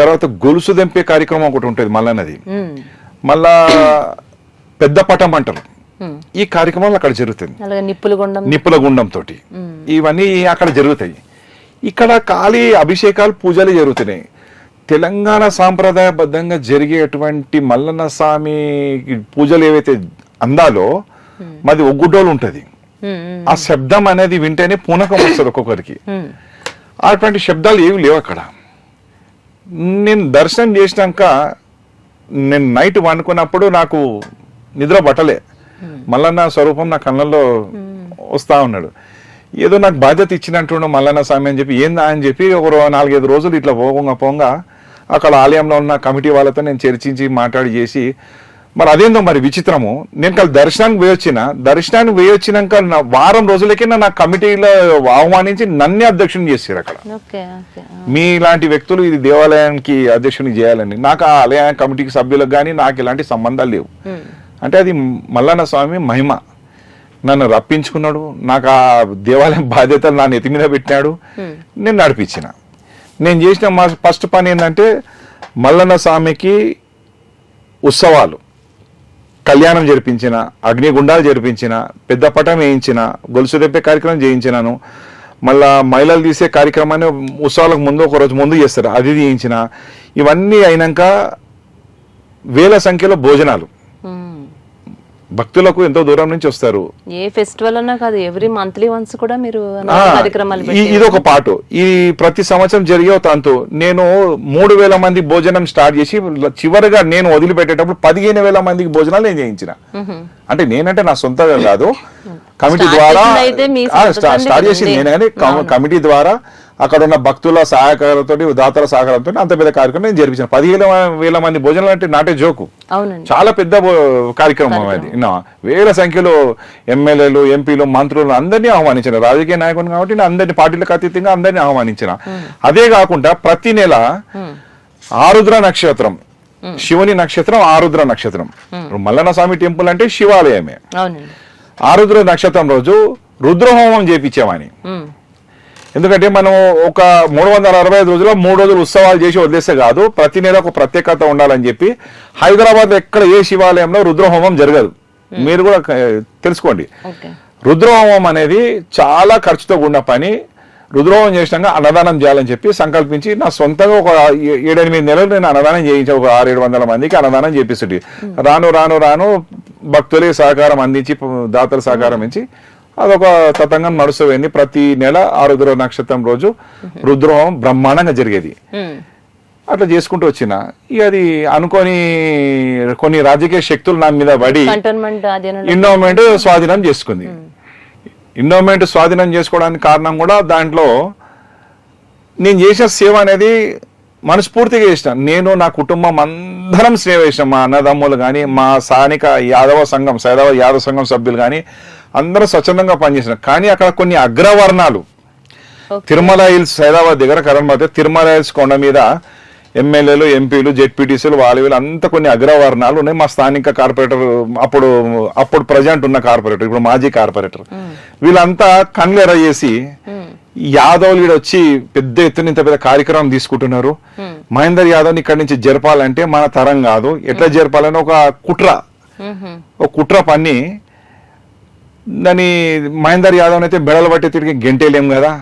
S1: తర్వాత గొలుసు దంపే కార్యక్రమం ఒకటి ఉంటుంది మల్లన్నది. మళ్ళా పెద్ద పటం అంటారు, ఈ కార్యక్రమాలు అక్కడ జరుగుతుంది నిప్పుల గుండం తోటి. ఇవన్నీ అక్కడ జరుగుతాయి. ఇక్కడ ఖాళీ అభిషేకాలు, పూజలు జరుగుతున్నాయి. తెలంగాణ సాంప్రదాయబద్ధంగా జరిగేటువంటి మల్లన్న స్వామి పూజలు ఏవైతే అందాలో మాది ఒగ్గుడోలు ఉంటది. ఆ శబ్దం అనేది వింటేనే పూనకం వస్తుంది ఒక్కొక్కరికి. అటువంటి శబ్దాలు ఏవి లేవు అక్కడ. నేను దర్శనం చేసినాక నేను నైట్ వండుకున్నప్పుడు నాకు నిద్ర పట్టలే. మల్లన్న స్వరూపం నా కళ్ళల్లో వస్తా ఉన్నాడు. ఏదో నాకు బాధ్యత ఇచ్చినట్టు మల్లన్న స్వామి అని చెప్పి, ఏందా అని చెప్పి ఒక 4-5 రోజులు ఇట్లా పోగా అక్కడ ఆలయంలో ఉన్న కమిటీ వాళ్ళతో నేను చర్చించి మాట్లాడి చేసి, మరి అదేందో మరి విచిత్రము, నేను దర్శనానికి వేయొచ్చినాక వారం రోజులకే నా కమిటీలో ఆహ్వానించి నన్నే అధ్యక్షుని చేశారు అక్కడ. మీలాంటి వ్యక్తులు ఇది దేవాలయానికి అధ్యక్షుని చేయాలని. నాకు ఆ ఆలయ కమిటీకి సభ్యులకు కానీ నాకు ఇలాంటి సంబంధాలు లేవు. అంటే అది మల్లన్న స్వామి మహిమ. నన్ను రప్పించుకున్నాడు, నాకు ఆ దేవాలయం బాధ్యతలు నా నెత్తి మీద పెట్టినాడు, నేను నడిపించిన. నేను చేసిన మా ఫస్ట్ పని ఏంటంటే మల్లన్న స్వామికి ఉత్సవాలు, కళ్యాణం జరిపించిన, అగ్నిగుండాలు జరిపించిన, పెద్ద పటం వేయించిన, గొలుసు తెప్పే కార్యక్రమం చేయించినాను. మళ్ళా మహిళలు తీసే కార్యక్రమాన్ని ఉత్సవాలకు ముందు ఒక రోజు ముందు చేస్తారు, అది చేయించిన. ఇవన్నీ అయినాక వేల సంఖ్యలో భోజనాలు, భక్తులకు ఎంతో దూరం నుంచి వస్తారు.
S2: ఏ ఫెస్టివల్ అన్నా కాదు, ఎవ్రీ మంత్లీ వన్స్ కూడా మీరు
S1: ఇది ఒక పాటు. ఈ ప్రతి సంవత్సరం జరిగే తంతు. నేను 3000 మంది భోజనం స్టార్ట్ చేసి చివరిగా నేను వదిలిపెట్టేటప్పుడు 15,000 మందికి భోజనాలు నేను చేయించిన. అంటే నేనంటే నా సొంతంగా కాదు, కమిటీ ద్వారా స్టార్ట్ చేసింది నేను. కానీ కమిటీ ద్వారా అక్కడ ఉన్న భక్తుల సహకారంతో, దాతల సహకారంతో అంత పెద్ద కార్యక్రమం నేను జరిపించాను. 15,000 మంది భోజనాలు అంటే నాటే జోకు, చాలా పెద్ద కార్యక్రమం అది. వేల సంఖ్యలో ఎమ్మెల్యేలు, ఎంపీలు, మంత్రులు అందరినీ ఆహ్వానించిన. రాజకీయ నాయకులు కాబట్టి అందరినీ, పార్టీలకు అతీతంగా అందరినీ ఆహ్వానించిన. అదే కాకుండా ప్రతి నెల ఆరుద్ర నక్షత్రం శివుని నక్షత్రం ఆరుద్ర నక్షత్రం. మల్లన్న స్వామి టెంపుల్ అంటే శివాలయమే.
S2: అవునండి.
S1: ఆరుద్ర నక్షత్రం రోజు రుద్రహోమం చేయించామని. ఎందుకంటే మనం ఒక 365 రోజుల్లో 3 రోజులు ఉత్సవాలు చేసి వదిలేస్తే కాదు, ప్రతి నెల ఒక ప్రత్యేకత ఉండాలని చెప్పి హైదరాబాద్ ఎక్కడ ఏ శివాలయంలో రుద్రహోమం జరగదు. మీరు కూడా తెలుసుకోండి. రుద్రహోమం అనేది చాలా ఖర్చుతో కూడిన పని. రుద్రహోమం చేసినాక అన్నదానం చేయాలని చెప్పి సంకల్పించి నా సొంతంగా ఒక 7-8 నెలలు నేను అన్నదానం చేయించా. ఒక 600-700 మందికి అన్నదానం చేపిస్తుంది. రాను రాను రాను భక్తులే సహకారం అందించి, దాతల సహకారం ఇచ్చి అదొక తతంగం నడుస్తుంది. ప్రతి నెల ఆరుద్ర నక్షత్రం రోజు రుద్రహోమం బ్రహ్మాండంగా జరిగేది. అట్లా చేసుకుంటూ వచ్చిన ఇక అది అనుకోని కొన్ని రాజకీయ శక్తులు నా మీద పడి ఎండోమెంట్ స్వాధీనం చేసుకుంది. ఎండోమెంట్ స్వాధీనం చేసుకోవడానికి కారణం కూడా దాంట్లో నేను చేసిన సేవ అనేది మనస్ఫూర్తిగా చేసిన. నేను నా కుటుంబం అందరం సేవ చేసిన. మా అన్నదమ్ములు కానీ, మా స్థానిక యాదవ సంఘం సభ్యులు కానీ అందరూ స్వచ్ఛందంగా పనిచేసిన. కానీ అక్కడ కొన్ని అగ్రవర్ణాలు, తిరుమల హిల్స్ హైదరాబాద్ దగ్గర కరణ్ తిరుమల హిల్స్ కొండ మీద ఎమ్మెల్యేలు, ఎంపీలు, జెడ్పీటీసీలు, వీళ్ళు అంతా కొన్ని అగ్రవర్ణాలు ఉన్నాయి. మా స్థానిక కార్పొరేటర్, అప్పుడు ప్రజెంట్ ఉన్న కార్పొరేటర్, ఇప్పుడు మాజీ కార్పొరేటర్, వీళ్ళంతా కన్లెర చేసి యాదవ్లు వచ్చి పెద్ద ఎత్తున ఇంత పెద్ద కార్యక్రమం తీసుకుంటున్నారు. మహేందర్ యాదవ్ ఇక్కడి నుంచి జరపాలంటే మన తరం కాదు, ఎట్లా జరపాలని ఒక కుట్ర పన్ని దాన్ని మహేందర్ యాదవ్ అయితే బెడలు పట్టి తిరిగి గెంటేలేం కదా.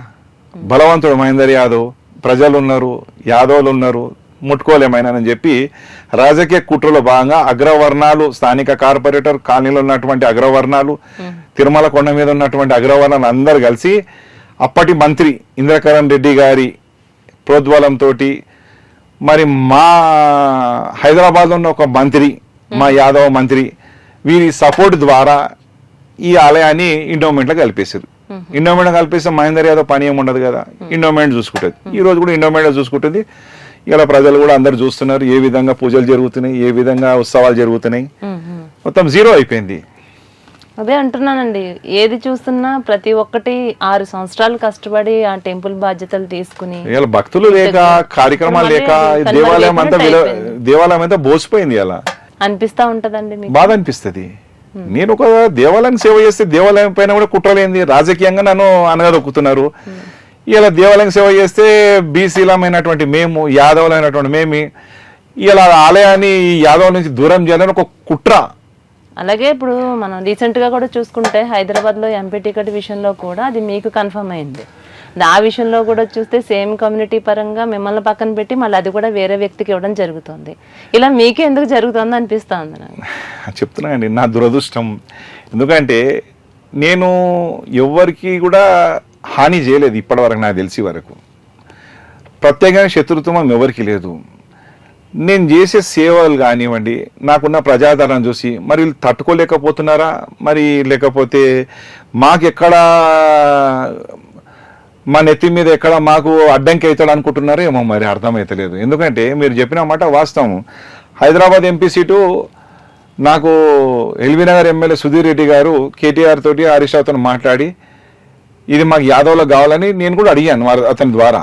S1: బలవంతుడు మహేందర్ యాదవ్, ప్రజలు ఉన్నారు, యాదవులు ఉన్నారు, ముట్టుకోలేమైనానని చెప్పి రాజకీయ కుట్రలో భాగంగా అగ్రవర్ణాలు, స్థానిక కార్పొరేటర్ కాలనీలో ఉన్నటువంటి అగ్రవర్ణాలు, తిరుమల కొండ మీద ఉన్నటువంటి అగ్రవర్ణాలు అందరు కలిసి అప్పటి మంత్రి ఇంద్రకరణ్ రెడ్డి గారి ప్రోద్బలంతో, మరి మా హైదరాబాద్లో ఉన్న ఒక మంత్రి, మా యాదవ మంత్రి, వీరి సపోర్ట్ ద్వారా ఈ ఆలయాన్ని ఎండోమెంట్లో కలిపేశారు. ఎండోమెంట్ కలిపేస్తే మహేందర్ యాదవ్ పని ఏమి ఉండదు కదా, ఎండోమెంట్ చూసుకుంటుంది. ఈ రోజు కూడా ఎండోమెంట్ చూసుకుంటుంది. ఇలా ప్రజలు కూడా అందరు చూస్తున్నారు ఏ విధంగా పూజలు జరుగుతున్నాయి, ఏ విధంగా ఉత్సవాలు జరుగుతున్నాయి. మొత్తం జీరో అయిపోయింది.
S2: అదే అంటున్నానండి, ఏది చూస్తున్నా ప్రతి ఒక్కటి 6 సంవత్సరాలు కష్టపడి ఆ టెంపుల్ బాధ్యతలు తీసుకుని,
S1: భక్తులు లేక, కార్యక్రమాలు లేక దేవాలయం అంతా బోసిపోయింది. అలా
S2: అనిపిస్తా ఉంటదండి, బాధ
S1: అనిపిస్తుంది. నేను ఒక దేవాలయం సేవ చేస్తే దేవాలయం పైన కూడా కుట్రలేంది, రాజకీయంగా నన్ను అనగదొక్కుతున్నారు. ఇలా దేవాలయం సేవ చేస్తే బీసీలమైనటువంటి మేము, యాదవులైనటువంటి మేము ఇలా ఆలయాన్ని యాదవ్ నుంచి దూరం చేయాలని ఒక కుట్ర.
S2: అలాగే ఇప్పుడు మనం రీసెంట్ గా కూడా చూసుకుంటే హైదరాబాద్ లో ఎంపీ టికెట్ విషయంలో కూడా అది మీకు కన్ఫర్మ్ అయింది. ఆ విషయంలో కూడా చూస్తే సేమ్ కమ్యూనిటీ పరంగా మిమ్మల్ని పక్కన పెట్టి మళ్ళీ అది కూడా వేరే వ్యక్తికి ఇవ్వడం జరుగుతుంది. ఇలా మీకే ఎందుకు జరుగుతుంది అనిపిస్తుంది నాకు.
S1: చెప్తున్నా అండి, నా దురదృష్టం. ఎందుకంటే నేను ఎవరికి కూడా హాని చేయలేదు ఇప్పటివరకు, నాకు తెలిసి వరకు ప్రత్యేకంగా శత్రుత్వం ఎవరికి లేదు. నేను చేసే సేవలు కానివ్వండి, నాకున్న ప్రజాదరణ చూసి మరి వీళ్ళు తట్టుకోలేకపోతున్నారా, మరి లేకపోతే మాకెక్కడా మా నెత్తి మీద ఎక్కడ మాకు అడ్డంకి అవుతాడు అనుకుంటున్నారో ఏమో, మరి అర్థమవుతలేదు. ఎందుకంటే మీరు చెప్పిన మాట వాస్తవం. హైదరాబాద్ ఎంపీ సీటు నాకు ఎల్బీనగర్ ఎమ్మెల్యే సుధీర్ రెడ్డి గారు కేటీఆర్ తోటి, హరీష్ రావుతో మాట్లాడి ఇది మాకు యాదవ్లకు కావాలని నేను కూడా అడిగాను అతని ద్వారా.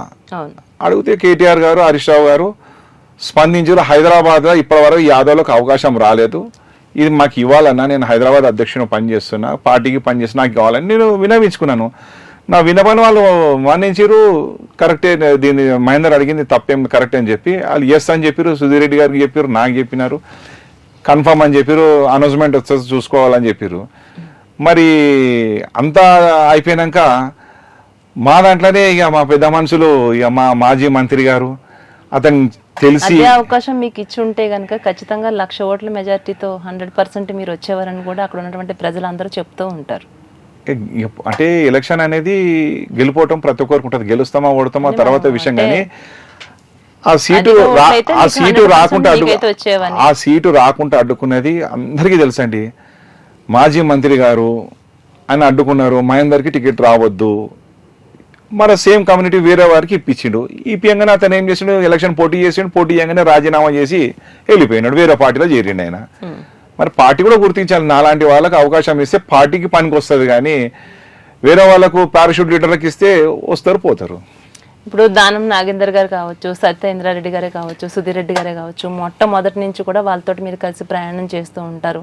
S1: అడిగితే కేటీఆర్ గారు, హరీష్ రావు గారు స్పందించారు. హైదరాబాద్లో ఇప్పటివరకు యాదవ్లకు అవకాశం రాలేదు, ఇది మాకు ఇవ్వాలన్నా, నేను హైదరాబాద్ అధ్యక్షుని పనిచేస్తున్నా, పార్టీకి పనిచేస్తున్నా, నాకు కావాలని నేను విన్నవించుకున్నాను. నా విన్నపని వాళ్ళు మన్నించారు. కరెక్టే, దీన్ని మహేందర్ అడిగింది తప్పేం కరెక్ట్ అని చెప్పి వాళ్ళు ఎస్ అని చెప్పారు. సుధీర్ రెడ్డి గారికి చెప్పారు, నాకు చెప్పినారు, కన్ఫర్మ్ అని చెప్పారు, అనౌన్స్మెంట్ వచ్చేసి చూసుకోవాలని చెప్పారు. మరి అంతా అయిపోయినాక మా దాంట్లోనే ఇక మా పెద్ద మనుషులు, ఇక మా మాజీ మంత్రి గారు, అతను తెలిసి
S2: అవకాశం మీకు ఇచ్చి ఉంటే కనుక ఖచ్చితంగా 1,00,000 ఓట్ల మెజార్టీతో 100% మీరు వచ్చేవారని కూడా అక్కడ ఉన్నటువంటి ప్రజలందరూ చెప్తూ ఉంటారు.
S1: అంటే ఎలక్షన్ అనేది గెలిపోవటం ప్రతి ఒక్కరికి ఉంటుంది, గెలుస్తామా ఓడతామా తర్వాత విషయం. కానీ ఆ సీటు రాకుండా అడ్డుకున్నది అందరికీ తెలుసండి. మాజీ మంత్రి గారు ఆయన అడ్డుకున్నారు, మహేందర్కి టికెట్ రావద్దు, మరి సేమ్ కమ్యూనిటీ వేరే వారికి ఇప్పించిండు. ఇప్పియంగానే అతను ఏం చేసిండు, ఎలక్షన్ పోటీ చేసిండు, పోటీ చేయగానే రాజీనామా చేసి వెళ్ళిపోయినాడు, వేరే పార్టీలో చేరిండు ఆయన. మరి పార్టీ కూడా గుర్తించాలి, నాలాంటి వాళ్ళకి అవకాశం ఇస్తే పార్టీకి పనికి వస్తుంది, కానీ వేరే వాళ్ళకు పారాషూట్ లీడర్లకు ఇస్తే వస్తారు పోతారు.
S2: ఇప్పుడు దానం నాగేందర్ గారు కావచ్చు, సత్యేంద్రారెడ్డి గారే కావచ్చు, సుధీర్ రెడ్డి గారే కావచ్చు, మొట్టమొదటి నుంచి కూడా వాళ్ళతో మీరు కలిసి ప్రయాణం చేస్తూ ఉంటారు,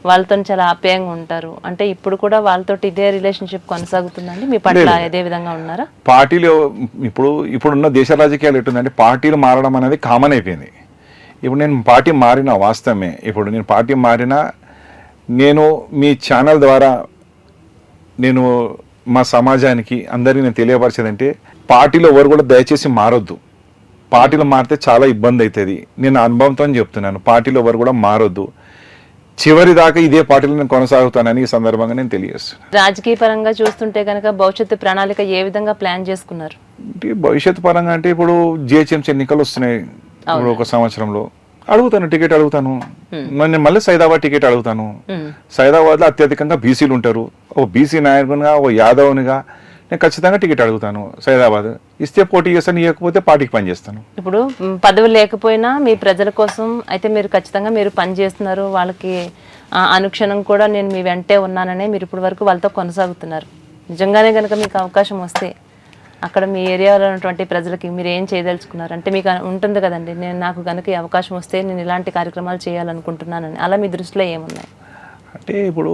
S2: వాళ్ళతో చాలా ఆప్యాయంగా ఉంటారు. అంటే ఇప్పుడు కూడా వాళ్ళతో ఇదే రిలేషన్షిప్ కొనసాగుతుందండి? మీ పట్ల అదే విధంగా ఉన్నారా?
S1: పార్టీలు ఇప్పుడున్న దేశ రాజకీయాలు ఎట్టుందంటే పార్టీలు మారడం అనేది కామన్ అయిపోయింది. ఇప్పుడు నేను పార్టీ మారిన వాస్తవమే. ఇప్పుడు నేను పార్టీ మారినా నేను మీ ఛానల్ ద్వారా నేను మా సమాజానికి అందరికీ నేను తెలియపరిచేదంటే పార్టీలో ఎవరు కూడా దయచేసి మారొద్దు. పార్టీలో మారితే చాలా ఇబ్బంది అవుతుంది. నేను అనుభవంతో చెప్తున్నాను, పార్టీలో ఎవరు కూడా మారొద్దు. చివరి దాకా ఇదే పార్టీలో నేను కొనసాగుతానని ఈ సందర్భంగా నేను తెలియజేస్తున్నాను.
S2: రాజకీయ పరంగా చూస్తుంటే కనుక భవిష్యత్తు ప్రణాళిక ఏ విధంగా ప్లాన్ చేసుకున్నారు?
S1: భవిష్యత్తు పరంగా అంటే ఇప్పుడు జిహెచ్ఎంసీ ఎన్నికలు వస్తున్నాయి. ఇప్పుడు ఒక సంవత్సరంలో అడుగుతాను, టికెట్ అడుగుతాను. నేను మళ్ళీ సైదాబాద్ టికెట్ అడుగుతాను. సైదాబాద్లో అత్యధికంగా బీసీలు ఉంటారు. ఓ బీసీ నాయకునిగా, ఓ యాదవ్నిగా నేను ఖచ్చితంగా టికెట్ అడుగుతాను. సైదాబాద్ ఇస్తే పోటీ చేస్తాను, ఇవ్వకపోతే పార్టీకి పనిచేస్తాను.
S2: ఇప్పుడు పదవి లేకపోయినా మీ ప్రజల కోసం అయితే మీరు ఖచ్చితంగా మీరు పని చేస్తున్నారు. వాళ్ళకి అనుక్షణం కూడా నేను మీ వెంటే ఉన్నాననే మీరు ఇప్పటి వరకు వాళ్ళతో కొనసాగుతున్నారు. నిజంగానే కనుక మీకు అవకాశం వస్తే అక్కడ మీ ఏరియాలో ఉన్నటువంటి ప్రజలకి మీరు ఏం చేయదలుచుకున్నారు? అంటే మీకు ఉంటుంది కదండి, నాకు కనుక ఈ అవకాశం వస్తే నేను ఇలాంటి కార్యక్రమాలు చేయాలనుకుంటున్నానని. అలా మీ దృష్టిలో ఏమున్నాయి?
S1: అంటే ఇప్పుడు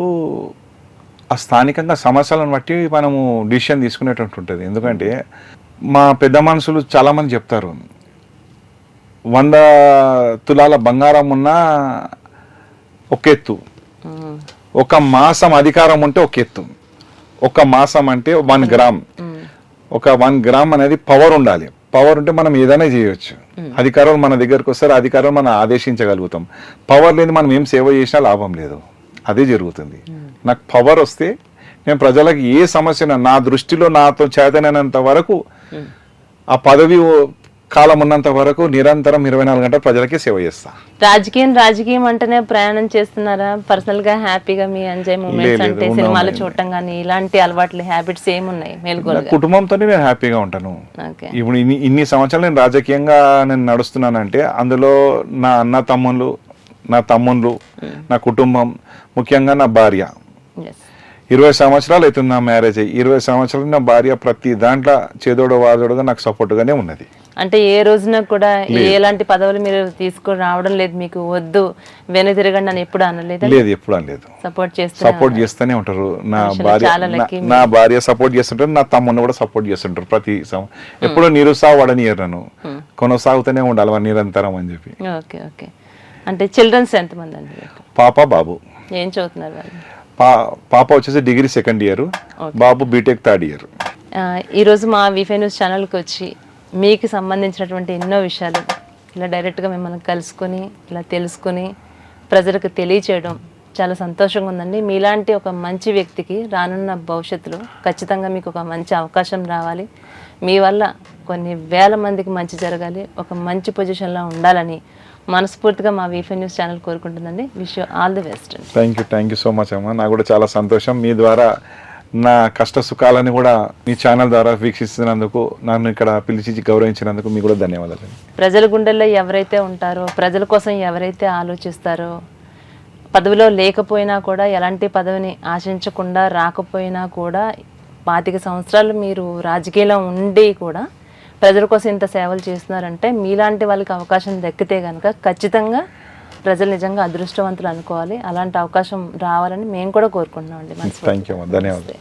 S1: ఆ స్థానికంగా సమస్యలను బట్టి మనము డిసిషన్ తీసుకునేటట్టు ఉంటుంది. ఎందుకంటే మా పెద్ద మనుషులు చాలామంది చెప్తారు, 100 తులాల బంగారం ఉన్నా ఒక ఎత్తు, ఒక మాసం అధికారం ఉంటే ఒక ఎత్తు. ఒక మాసం అంటే 1 గ్రామ్. ఒక 1 గ్రామ్ అనేది పవర్ ఉండాలి. పవర్ ఉంటే మనం ఏదైనా చేయొచ్చు. అధికారులు మన దగ్గరకు వస్తారు, అధికారులు మనం ఆదేశించగలుగుతాం. పవర్ లేని మనం ఏం సేవ చేసినా లాభం లేదు. అదే జరుగుతుంది. నాకు పవర్ వస్తే నేను ప్రజలకు ఏ సమస్యన నా దృష్టిలో నాతో చేతనైనంత వరకు ఆ పదవి కాలం ఉన్నంత వరకు నిరంతరం 24 గంటలు ప్రజలకే సేవ చేస్తా.
S2: రాజకీయం అంటేనే ప్రయాణం చేస్తున్నారా? పర్సనల్ గా హ్యాపీగా మీ ఎంజాయ్ మూమెంట్స్ అంటే సినిమాలు చూడటం కానీ ఇలాంటి అలవాట్లు హ్యాబిట్స్ ఏమున్నాయి?
S1: కుటుంబంతోనే నేను హ్యాపీగా ఉంటాను. ఇప్పుడు ఇన్ని సంవత్సరాలు నేను రాజకీయంగా నేను నడుస్తున్నానంటే అందులో నా అన్న తమ్ముళ్ళు, నా తమ్ముళ్ళు, నా కుటుంబం, ముఖ్యంగా నా భార్య. 20 సంవత్సరాలు అవుతుంది నా మ్యారేజ్ అయ్యి. 20 సంవత్సరాలు నా భార్య ప్రతి దాంట్లో చేదోడు వాదోడుగా నాకు సపోర్ట్గానే ఉన్నది.
S2: అంటే ఏ రోజున కూడా ఎలాంటి పదవులు మీరు తీసుకొని రావడం లేదు, మీకు వద్దు వెను తిరగండి అని ఎప్పుడు అనలేదు?
S1: లేదు, ఎప్పుడు అనలేదు. సపోర్ట్ చేస్తూనే ఉంటారు. నా భార్య సపోర్ట్ చేస్తుంటారు, నా తమ్ముని కూడా సపోర్ట్ చేస్తుంటారు. ప్రతి ఎప్పుడు నిరుత్సాహపడని నన్ను కొనసాగుతూనే ఉండాలి నిరంతరం అని చెప్పి.
S2: Okay okay. అంటే చిల్డ్రన్స్ ఎంతమంది అండి?
S1: పాప, బాబు.
S2: ఏం చదువుతున్నారు వాళ్ళు?
S1: పాప వచ్చేసి డిగ్రీ 2nd ఇయర్, బాబు బీటెక్ 3rd ఇయర్.
S2: ఈరోజు మా వీఫై న్యూస్ ఛానల్కి వచ్చి మీకు సంబంధించినటువంటి ఎన్నో విషయాలు ఇలా డైరెక్ట్గా మిమ్మల్ని కలుసుకొని ఇలా తెలుసుకొని ప్రజలకు తెలియచేయడం చాలా సంతోషంగా ఉందండి. మీలాంటి ఒక మంచి వ్యక్తికి రానున్న భవిష్యత్తులో ఖచ్చితంగా మీకు ఒక మంచి అవకాశం రావాలి. మీ వల్ల కొన్ని వేల మందికి మంచి జరగాలి, ఒక మంచి పొజిషన్లో ఉండాలని మనస్ఫూర్తిగా మా వీఫై న్యూస్ ఛానల్ కోరుకుంటుందండి. Wish you all the best అండి.
S1: థ్యాంక్ యూ సో మచ్ అమ్మా. నాకు కూడా చాలా సంతోషం. మీ ద్వారా నా కష్ట సుఖాలని కూడా మీ ఛానల్ ద్వారా వీక్షిస్తున్నందుకు, నన్ను ఇక్కడ పిలిచి గౌరవించినందుకు మీకు కూడా ధన్యవాదాలు.
S2: ప్రజల గుండెల్లో ఎవరైతే ఉంటారో, ప్రజల కోసం ఎవరైతే ఆలోచిస్తారో, పదవిలో లేకపోయినా కూడా ఎలాంటి పదవిని ఆశించకుండా రాకపోయినా కూడా 25 సంవత్సరాలు మీరు రాజకీయాల్లో ఉండి కూడా ప్రజల కోసం ఇంత సేవలు చేస్తున్నారంటే మీలాంటి వాళ్ళకి అవకాశం దక్కితే కనుక ఖచ్చితంగా ప్రజలు నిజంగా అదృష్టవంతులు అనుకోవాలి. అలాంటి అవకాశం రావాలని మేము కూడా కోరుకుంటున్నాం అండి.
S1: Thank you. ధన్యవాదాలు.